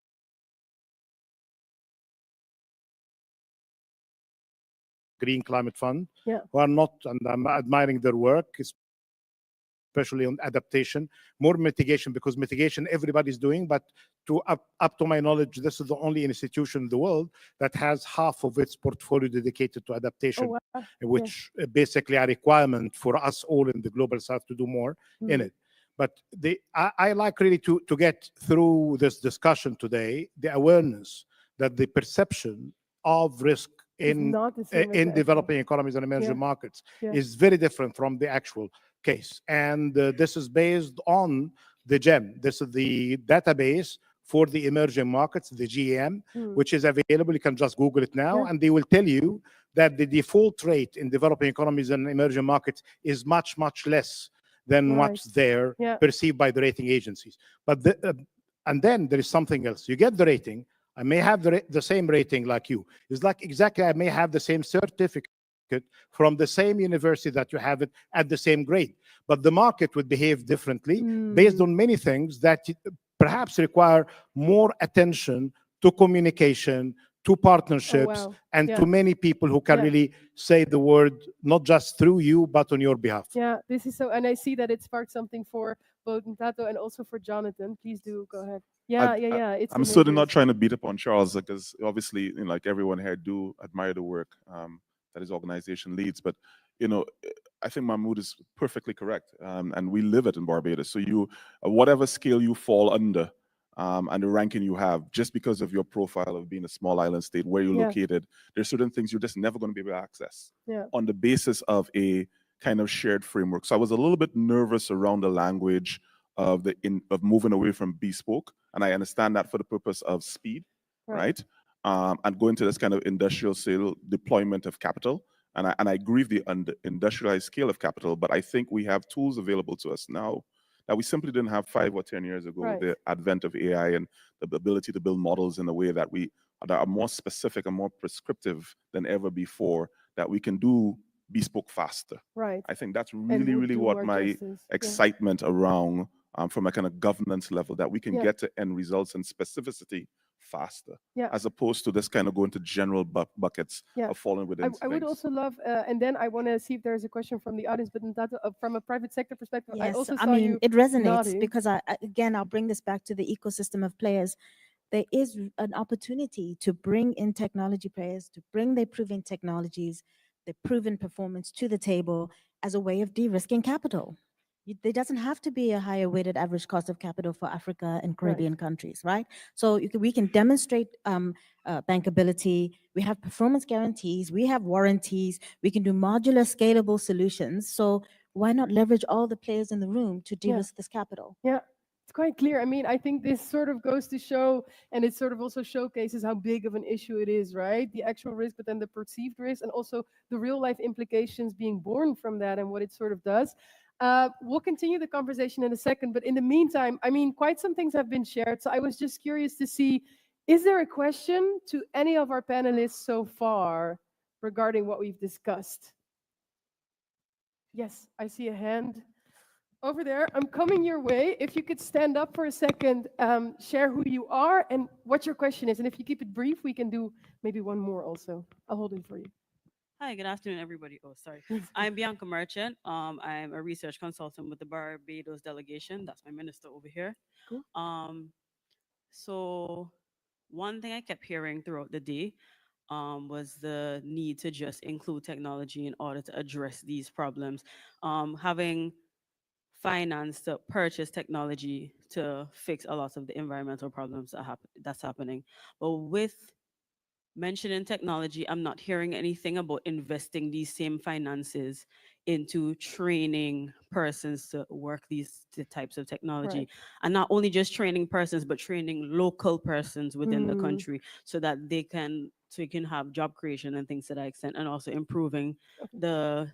Green Climate Fund, who are not, and I'm admiring their work, especially on adaptation, more mitigation, because mitigation everybody's doing, but up to my knowledge, this is the only institution in the world that has half of its portfolio dedicated to adaptation, which basically a requirement for us all in the global south to do more in it. But I like really to get through this discussion today, the awareness that the perception of risk in developing economies and emerging markets is very different from the actual case. And this is based on the GEM. This is the database for the emerging markets, the GEM, which is available. You can just Google it now, and they will tell you that the default rate in developing economies and emerging markets is much, much less than what's there perceived by the rating agencies. But and then there is something else. You get the rating. I may have the same rating like you. It's like exactly I may have the same certificate from the same university that you have it at the same grade. But the market would behave differently based on many things that perhaps require more attention to communication, to partnerships, and to many people who can really say the word, not just through you, but on your behalf. Yeah, this is so, and I see that it sparked something for Tato, and also for Jonathan. Please do go ahead. I- Yeah. I'm certainly not trying to beat up on Charles because obviously, like everyone here, do admire the work that his organization leads. But I think Mahmoud is perfectly correct, and we live it in Barbados. So whatever scale you fall under, and the ranking you have, just because of your profile of being a small island state, where you're located, there's certain things you're just never going to be able to access on the basis of a kind of shared framework. So I was a little bit nervous around the language of moving away from bespoke, and I understand that for the purpose of speed, right? And going to this kind of industrial scale deployment of capital. And I agree with the industrialized scale of capital, but I think we have tools available to us now that we simply didn't have 5 or 10 years ago. The advent of AI and the ability to build models in a way that that are more specific and more prescriptive than ever before, that we can do bespoke faster. I think that's really, really what my excitement around from a kind of governance level, that we can get to end results and specificity faster, as opposed to this kind of going to general buckets of falling within I would also love, and then I want to see if there's a question from the audience, but from a private sector perspective, I also saw you it resonates nodding. because again, I'll bring this back to the ecosystem of players. There is an opportunity to bring in technology players, to bring their proven technologies, their proven performance to the table as a way of de-risking capital. There doesn't have to be a higher weighted average cost of capital for Africa and Caribbean countries, right? So we can demonstrate bankability, we have performance guarantees, we have warranties, we can do modular scalable solutions. So why not leverage all the players in the room to de-risk this capital? Yeah, it's quite clear. I mean, I think this sort of goes to show, and it sort of also showcases how big of an issue it is, right? The actual risk, but then the perceived risk, and also the real life implications being born from that and what it sort of does. We'll continue the conversation in a second, but in the meantime, I mean, quite some things have been shared. So I was just curious to see, is there a question to any of our panelists so far regarding what we've discussed? Yes, I see a hand over there. I'm coming your way. If you could stand up for a second, share who you are and what your question is. And if you keep it brief, we can do maybe one more also. I'll hold it for you. Hi, good afternoon, everybody. Oh, sorry. I'm Bianca Merchant. I'm a research consultant with the Barbados delegation. That's my minister over here. Cool. So one thing I kept hearing throughout the day was the need to just include technology in order to address these problems. Having finance to purchase technology to fix a lot of the environmental problems that's happening. But with mentioning technology, I'm not hearing anything about investing these same finances into training persons to work these types of technology. And not only just training persons, but training local persons within the country so that they can have job creation and things to that extent, and also improving the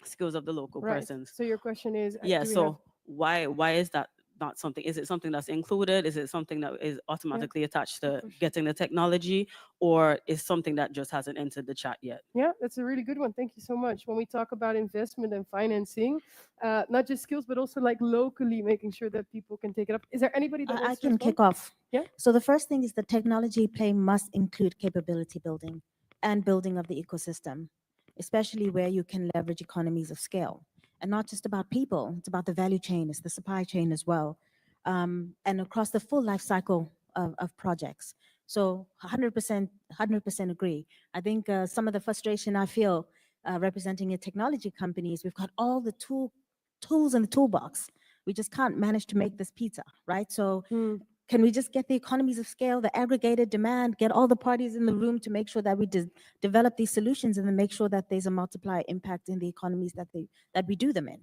skills of the local persons. So your question is, so why is that not something? Is it something that's included? Is it something that is automatically attached to getting the technology, or is something that just hasn't entered the chat yet? Yeah, that's a really good one. Thank you so much. When we talk about investment and financing, not just skills, but also like locally making sure that people can take it up. Is there anybody that wants to I can kick off. Yeah. So the first thing is the technology play must include capability building and building of the ecosystem, especially where you can leverage economies of scale. And not just about people, it's about the value chain, it's the supply chain as well, and across the full life cycle of projects. So 100% agree. I think some of the frustration I feel representing a technology companies, we've got all the tools in the toolbox. We just can't manage to make this pizza, right? So can we just get the economies of scale, the aggregated demand, get all the parties in the room to make sure that we develop these solutions, and then make sure that there's a multiplier impact in the economies that we do them in?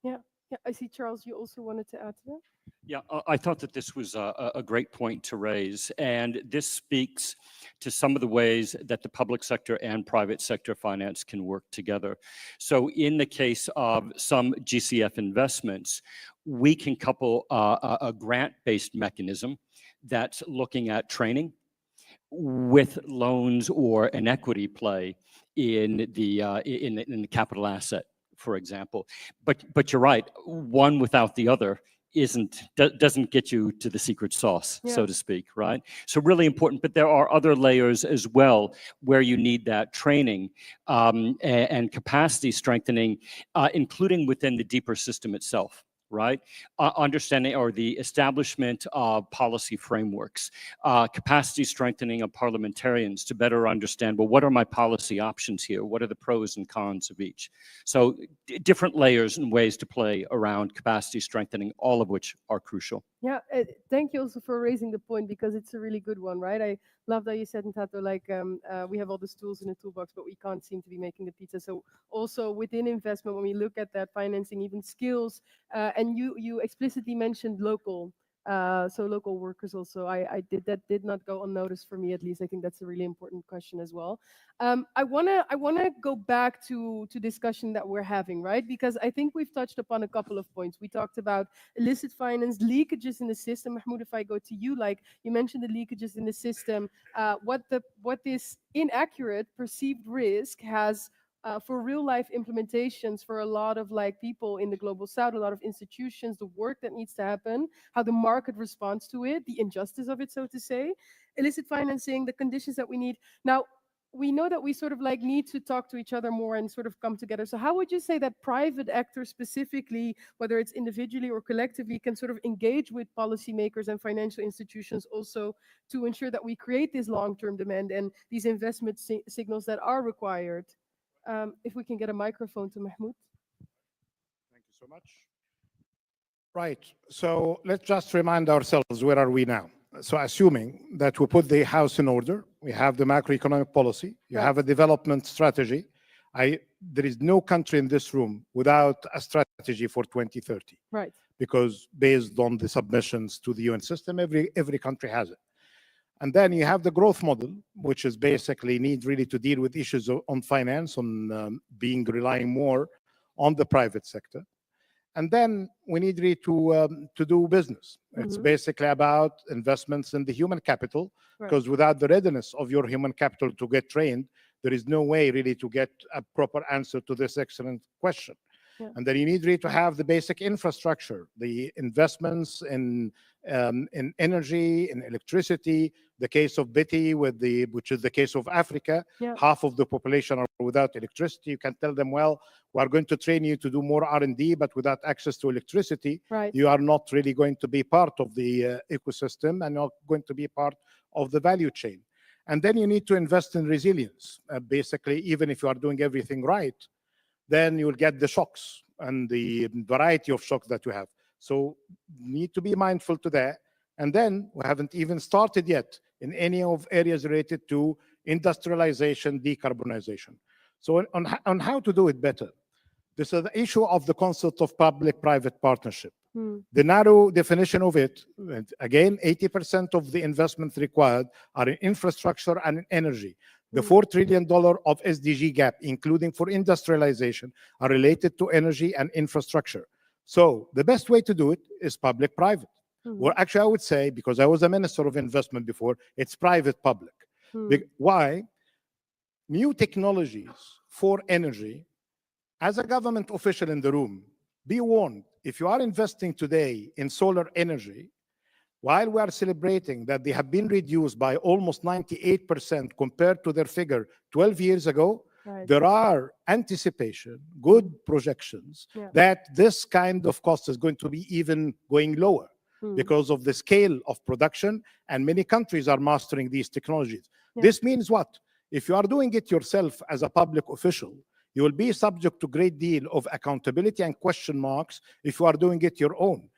Yeah, I see, Charles, you also wanted to add to that? Yeah, I thought that this was a great point to raise, and this speaks to some of the ways that the public sector and private sector finance can work together. So in the case of some GCF investments, we can couple a grant-based mechanism that's looking at training with loans or an equity play in the capital asset, for example. But you're right, one without the other doesn't get you to the secret sauce, so to speak, right? So really important, but there are other layers as well where you need that training and capacity strengthening, including within the deeper system itself. right? Understanding or the establishment of policy frameworks, capacity strengthening of parliamentarians to better understand, well, what are my policy options here? What are the pros and cons of each? So different layers and ways to play around capacity strengthening, all of which are crucial. Yeah, thank you also for raising the point, because it's a really good one, right? I love that you said, Ntato, like we have all these tools in the toolbox, but we can't seem to be making the pizza. So also within investment, when we look at that financing, even skills, and you explicitly mentioned local. So local workers also, I did not go unnoticed for me, at least. I think that's a really important question as well. I wanna go back to discussion that we're having, right? Because I think we've touched upon a couple of points. We talked about illicit finance, leakages in the system. Mahmoud, if I go to you, like you mentioned the leakages in the system, what this inaccurate perceived risk has for real life implementations for a lot of like people in the global south, a lot of institutions, the work that needs to happen, how the market responds to it, the injustice of it, so to say, illicit financing, the conditions that we need. Now, we know that we sort of like need to talk to each other more and sort of come together. So how would you say that private actors specifically, whether it's individually or collectively, can sort of engage with policymakers and financial institutions also to ensure that we create this long-term demand and these investment signals that are required? If we can get a microphone to Mahmoud. Thank you so much. Right. So let's just remind ourselves, where are we now? So assuming that we put the house in order, we have the macroeconomic policy, you have a development strategy. There is no country in this room without a strategy for 2030. Right. Because based on the submissions to the UN system, every country has it. And then you have the growth model, which is basically need really to deal with issues on finance, on relying more on the private sector. And then we need really to do business. It's basically about investments in the human capital, because without the readiness of your human capital to get trained, there is no way really to get a proper answer to this excellent question. Yeah. And then you need really to have the basic infrastructure, the investments in energy, in electricity. The case of Betty, which is the case of Africa, half of the population are without electricity. You can tell them, well, we are going to train you to do more R&D, but without access to electricity, you are not really going to be part of the ecosystem and not going to be part of the value chain. And then you need to invest in resilience. Basically, even if you are doing everything right, then you'll get the shocks and the variety of shocks that you have. So you need to be mindful to that. And then we haven't even started yet in any of areas related to industrialization, decarbonization. So on how to do it better, this is the issue of the concept of public-private partnership. The narrow definition of it, again, 80% of the investments required are in infrastructure and in energy. The $4 trillion of SDG gap, including for industrialization, are related to energy and infrastructure. So the best way to do it is public-private. Or actually, I would say, because I was a minister of investment before, it's private-public. Why? New technologies for energy, as a government official in the room, be warned, if you are investing today in solar energy, while we are celebrating that they have been reduced by almost 98% compared to their figure 12 years ago, there are anticipation, good projections that this kind of cost is going to be even going lower because of the scale of production, and many countries are mastering these technologies. This means what? If you are doing it yourself as a public official, you will be subject to a great deal of accountability and question marks if you are doing it your own.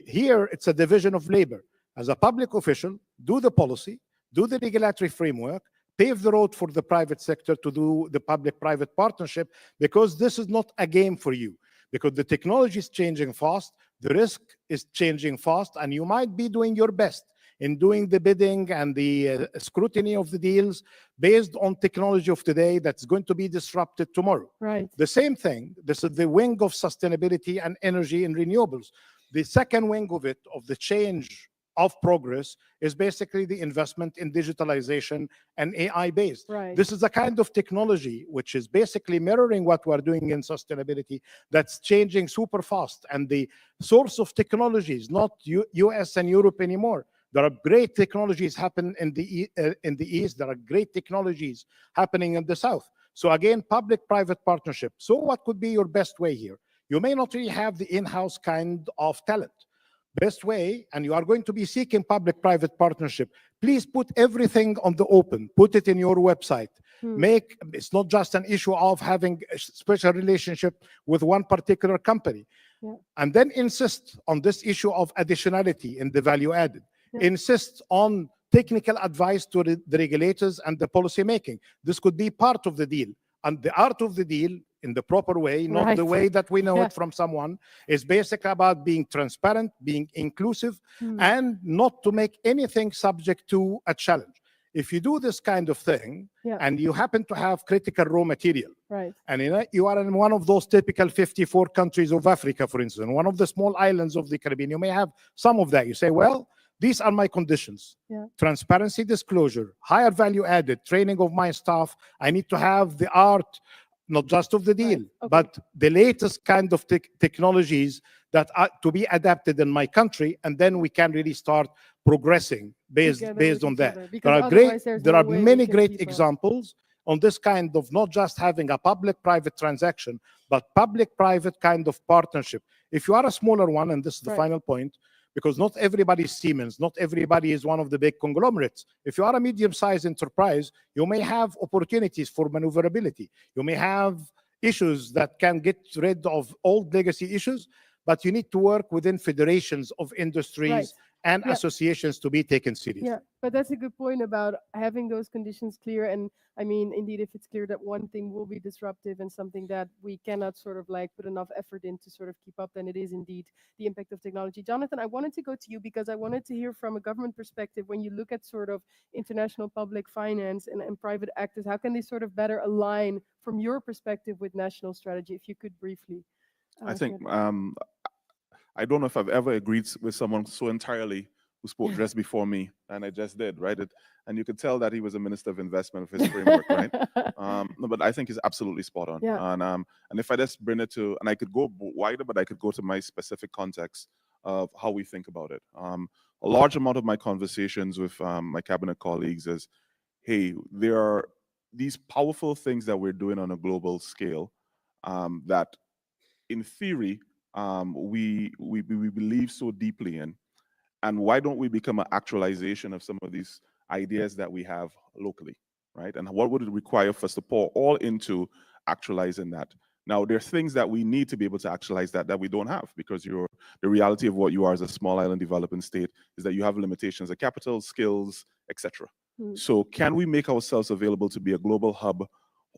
Here, it's a division of labor. As a public official, do the policy, do the regulatory framework, pave the road for the private sector to do the public-private partnership, because this is not a game for you. Because the technology is changing fast, the risk is changing fast, and you might be doing your best in doing the bidding and the scrutiny of the deals based on technology of today that's going to be disrupted tomorrow. The same thing, this is the wing of sustainability and energy and renewables. The second wing of it, of the change of progress, is basically the investment in digitalization and AI-based. This is a kind of technology which is basically mirroring what we're doing in sustainability, that's changing super fast. And the source of technology is not US and Europe anymore. There are great technologies happening in the East. There are great technologies happening in the South. So again, public-private partnership. So what could be your best way here? You may not really have the in-house kind of talent. Best way, and you are going to be seeking public-private partnership, please put everything on the open. Put it in your website. It's not just an issue of having a special relationship with one particular company. And then insist on this issue of additionality in the value added. Insist on technical advice to the regulators and the policy making. This could be part of the deal. And the art of the deal, in the proper way, not the way that we know it from someone, is basically about being transparent, being inclusive, and not to make anything subject to a challenge. If you do this kind of thing, and you happen to have critical raw material, and you are in one of those typical 54 countries of Africa, for instance, one of the small islands of the Caribbean, you may have some of that. You say, well, these are my conditions. Transparency, disclosure, higher value added, training of my staff. I need to have the art, not just of the deal, but the latest kind of technologies that are to be adapted in my country, and then we can really start progressing based on that. There are many great examples on this kind of not just having a public-private transaction, but public-private kind of partnership. If you are a smaller one, and this is the final point, because not everybody is Siemens, not everybody is one of the big conglomerates. If you are a medium-sized enterprise, you may have opportunities for maneuverability. You may have issues that can get rid of old legacy issues, but you need to work within federations of industries and associations to be taken seriously. Yeah, but that's a good point about having those conditions clear. And I mean, indeed, if it's clear that one thing will be disruptive and something that we cannot sort of like put enough effort in to sort of keep up, then it is indeed the impact of technology. Jonathan, I wanted to go to you because I wanted to hear from a government perspective, when you look at sort of international public finance and private actors, how can they sort of better align from your perspective with national strategy? If you could briefly. I think I don't know if I've ever agreed with someone so entirely who spoke just before me, and I just did, right? And you could tell that he was a minister of investment of his framework, right? No, but I think he's absolutely spot on. And if I just bring it to, and I could go wider, but I could go to my specific context of how we think about it. A large amount of my conversations with my cabinet colleagues is, hey, there are these powerful things that we're doing on a global scale that, in theory, we believe so deeply in, and why don't we become an actualization of some of these ideas that we have locally, right? And what would it require for us to pour all into actualizing that? Now, there are things that we need to be able to actualize that we don't have, because the reality of what you are as a small island developing state is that you have limitations of capital, skills, etc. So can we make ourselves available to be a global hub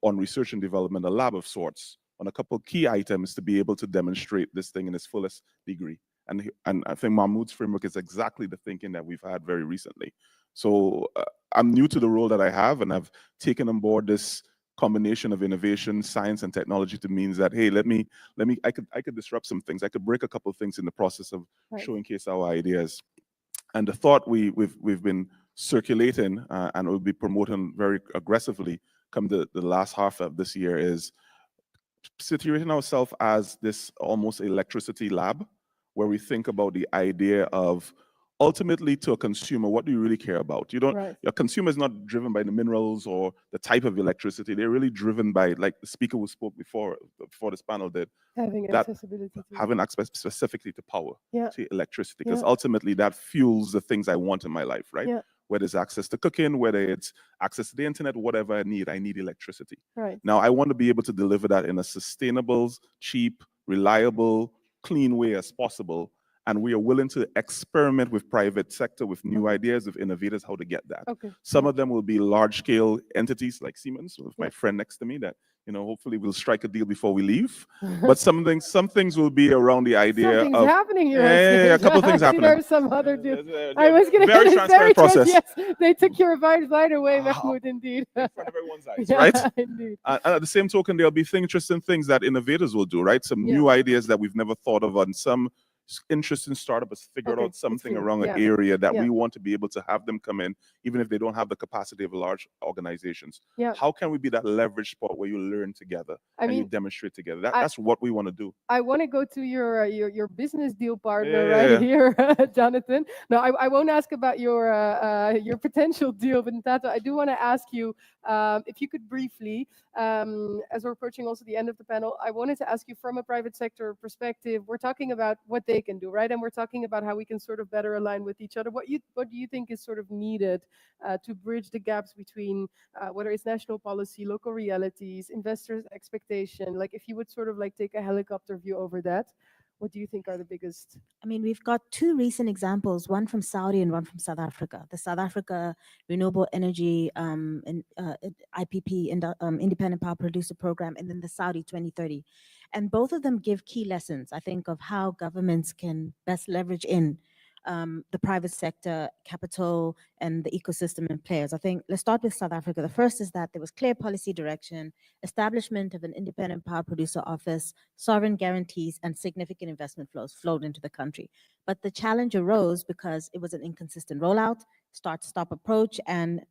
on research and development, a lab of sorts, on a couple of key items to be able to demonstrate this thing in its fullest degree? And I think Mahmoud's framework is exactly the thinking that we've had very recently. So I'm new to the role that I have, and I've taken on board this combination of innovation, science, and technology to means that, hey, I could disrupt some things. I could break a couple of things in the process of showcase our ideas. And the thought we've been circulating and will be promoting very aggressively come the last half of this year is situating ourselves as this almost electricity lab, where we think about the idea of ultimately, to a consumer, what do you really care about? You don't. Your consumer is not driven by the minerals or the type of electricity. They're really driven by, like the speaker who spoke before this panel did, having accessibility to having access specifically to power, to electricity, because ultimately that fuels the things I want in my life, right? Whether it's access to cooking, whether it's access to the internet, whatever I need electricity. Now, I want to be able to deliver that in a sustainable, cheap, reliable, clean way as possible. And we are willing to experiment with private sector, with new ideas, with innovators, how to get that. Some of them will be large-scale entities like Siemens, with my friend next to me, that hopefully we'll strike a deal before we leave. But some things will be around the idea Something's of happening here. a couple of things happening. There's some other deals. I was going to very transparent process. Yes, they took your advice right away, Mahmoud, indeed. In front of everyone's eyes, right? Indeed. And at the same token, there'll be interesting things that innovators will do, right? Some new ideas that we've never thought of, and some interesting startups figured Okay, out something it's around yeah. an area that Yeah. we want to be able to have them come in, even if they don't have the capacity of large organizations. Yeah. How can we be that leverage spot where you learn together I and you mean, demonstrate together? I- That's what we want to do. I want to go to your business deal partner Yeah. right here, Jonathan. No, I won't ask about your potential deal, but Tato, I do want to ask you if you could briefly, as we're approaching also the end of the panel, I wanted to ask you from a private sector perspective. We're talking about what they can do, right? And we're talking about how we can sort of better align with each other. What do you think is sort of needed to bridge the gaps between whether it's national policy, local realities, investors' expectation? Like, if you would sort of like take a helicopter view over that, what do you think are the biggest? I mean, we've got two recent examples, one from Saudi and one from South Africa. The South Africa Renewable Energy IPP, Independent Power Producer Program, and then the Saudi 2030. And both of them give key lessons, I think, of how governments can best leverage in the private sector, capital, and the ecosystem and players. I think let's start with South Africa. The first is that there was clear policy direction, establishment of an independent power producer office, sovereign guarantees, and significant investment flows flowed into the country. But the challenge arose because it was an inconsistent rollout, start-stop approach, and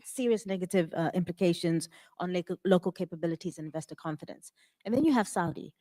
serious negative implications on local capabilities and investor confidence. And then you have Saudi.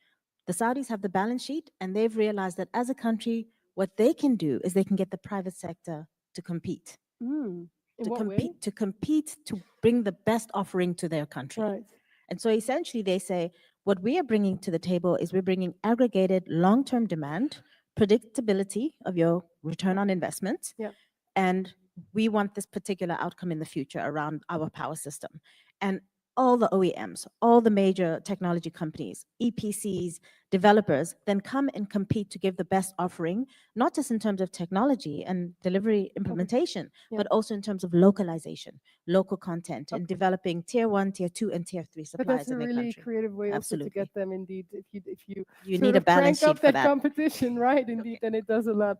The Saudis have the balance sheet, and they've realized that as a country, what they can do is they can get the private sector to compete. In what way? To compete to bring the best offering to their country. Right. And so essentially they say, what we are bringing to the table is we're bringing aggregated long-term demand, predictability of your return on investment, Yeah. and we want this particular outcome in the future around our power system. And all the OEMs, all the major technology companies, EPCs, developers, then come and compete to give the best offering, not just in terms of technology and delivery implementation, Yeah. but also in terms of localization, local content, and developing tier 1, tier 2, and tier 3 But suppliers that's a in their really country. creative way also Absolutely. to get them indeed. If you You sort need a of crank balance up sheet for that that. competition, right? Indeed, and it does a lot.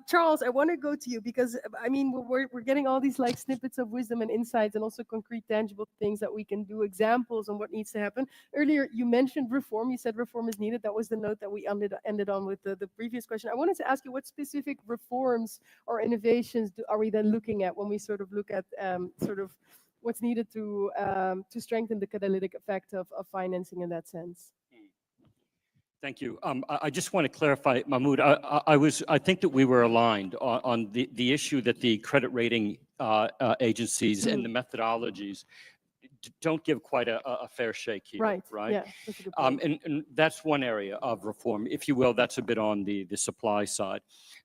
Charles, I want to go to you because I mean we're getting all these like snippets of wisdom and insights, and also concrete, tangible things that we can do, examples on what needs to happen. Earlier, you mentioned reform. You said reform is needed. That was the note that we ended on with the previous question. I wanted to ask you what specific reforms or innovations are we then looking at when we sort of look at sort of what's needed to strengthen the catalytic effect of financing in that sense? Thank you. I just want to clarify, Mahmoud. I think that we were aligned on the issue that the credit rating agencies and the methodologies don't give quite a fair shake here. Right. Right. Yeah. That's a good point. And that's one area of reform, if you will. That's a bit on the supply side.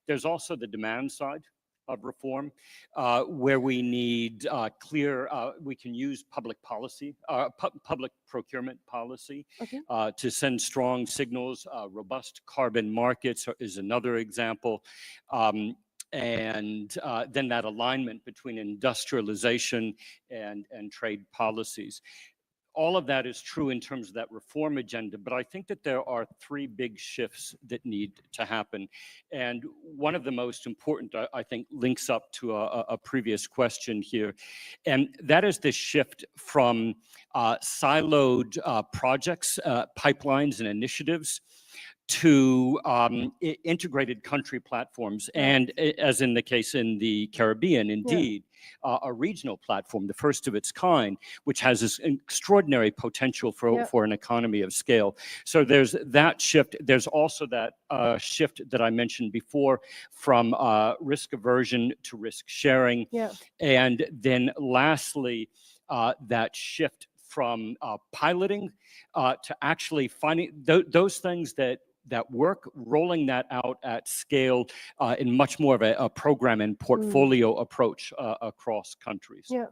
There's also the demand side of reform, where we need clear, we can use public policy, public procurement policy to send strong signals. Robust carbon markets is another example. And then that alignment between industrialization and trade policies. All of that is true in terms of that reform agenda, but I think that there are three big shifts that need to happen. And one of the most important, I think, links up to a previous question here. And that is this shift from siloed projects, pipelines and initiatives to integrated country platforms. And as in the case in the Caribbean, indeed, a regional platform, the first of its kind, which has this extraordinary potential for an economy of scale. So there's that shift. There's also that shift that I mentioned before from risk aversion to risk sharing. And then lastly, that shift from piloting to actually finding those things that work, rolling that out at scale in much more of a program and portfolio approach across countries. Yeah.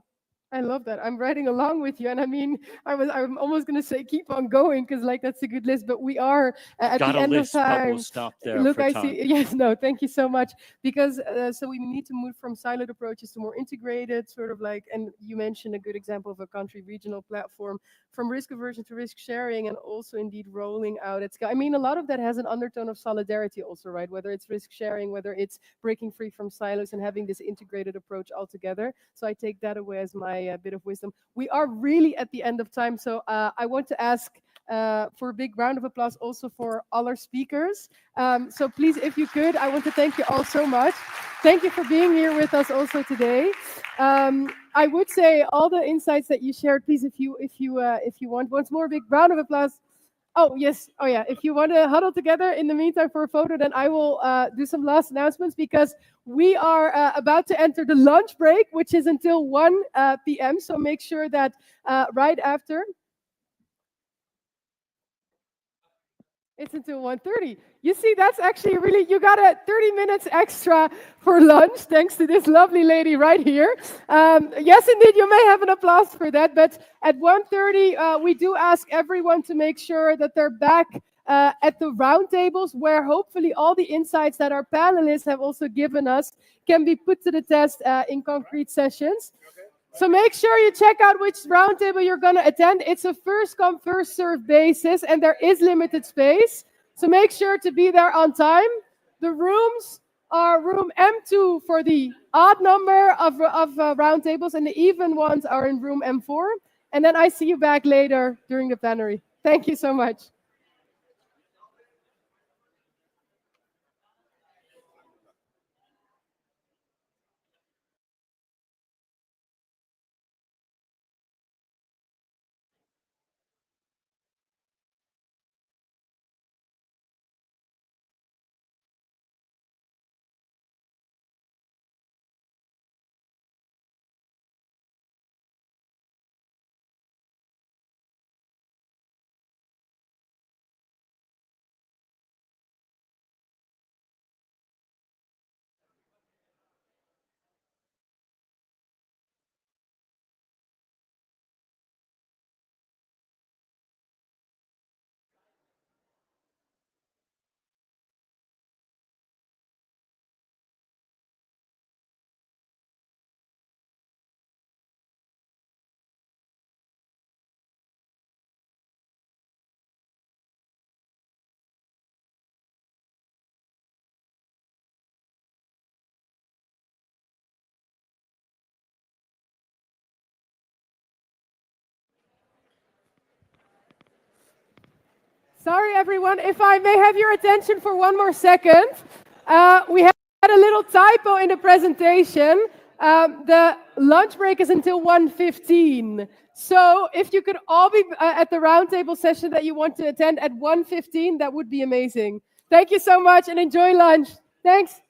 I love that. I'm writing along with you, and I mean, I'm almost going to say keep on going because like that's a good list. But we are at Got the a end list, of time. but we'll stop there Look, for I time. see. Yes, no, thank you so much. Because so we need to move from siloed approaches to more integrated, sort of like. And you mentioned a good example of a country regional platform, from risk aversion to risk sharing, and also indeed rolling out at scale. I mean, a lot of that has an undertone of solidarity, also, right? Whether it's risk sharing, whether it's breaking free from silos and having this integrated approach altogether. So I take that away as my bit of wisdom. We are really at the end of time, so I want to ask for a big round of applause also for all our speakers. So please, if you could, I want to thank you all so much. Thank you for being here with us also today. I would say all the insights that you shared, please, if you want, once more, a big round of applause. Oh, yes. Oh, yeah. If you want to huddle together in the meantime for a photo, then I will do some last announcements because we are about to enter the lunch break, which is until 1 p.m. So make sure that right after. It's until 1:30. You see, that's actually really, you got a 30 minutes extra for lunch, thanks to this lovely lady right here. Yes, indeed, you may have an applause for that, but at 1:30, we do ask everyone to make sure that they're back at the roundtables, where hopefully all the insights that our panelists have also given us can be put to the test in concrete sessions. So make sure you check out which roundtable you're going to attend. It's a first come, first served basis, and there is limited space. So make sure to be there on time. The rooms are room M2 for the odd number of roundtables, and the even ones are in room M4. And then I see you back later during the plenary. Thank you so much. Sorry, everyone. If I may have your attention for one more second. We had a little typo in the presentation. The lunch break is until 1:15. So if you could all be at the roundtable session that you want to attend at 1:15, that would be amazing. Thank you so much and enjoy lunch. Thanks.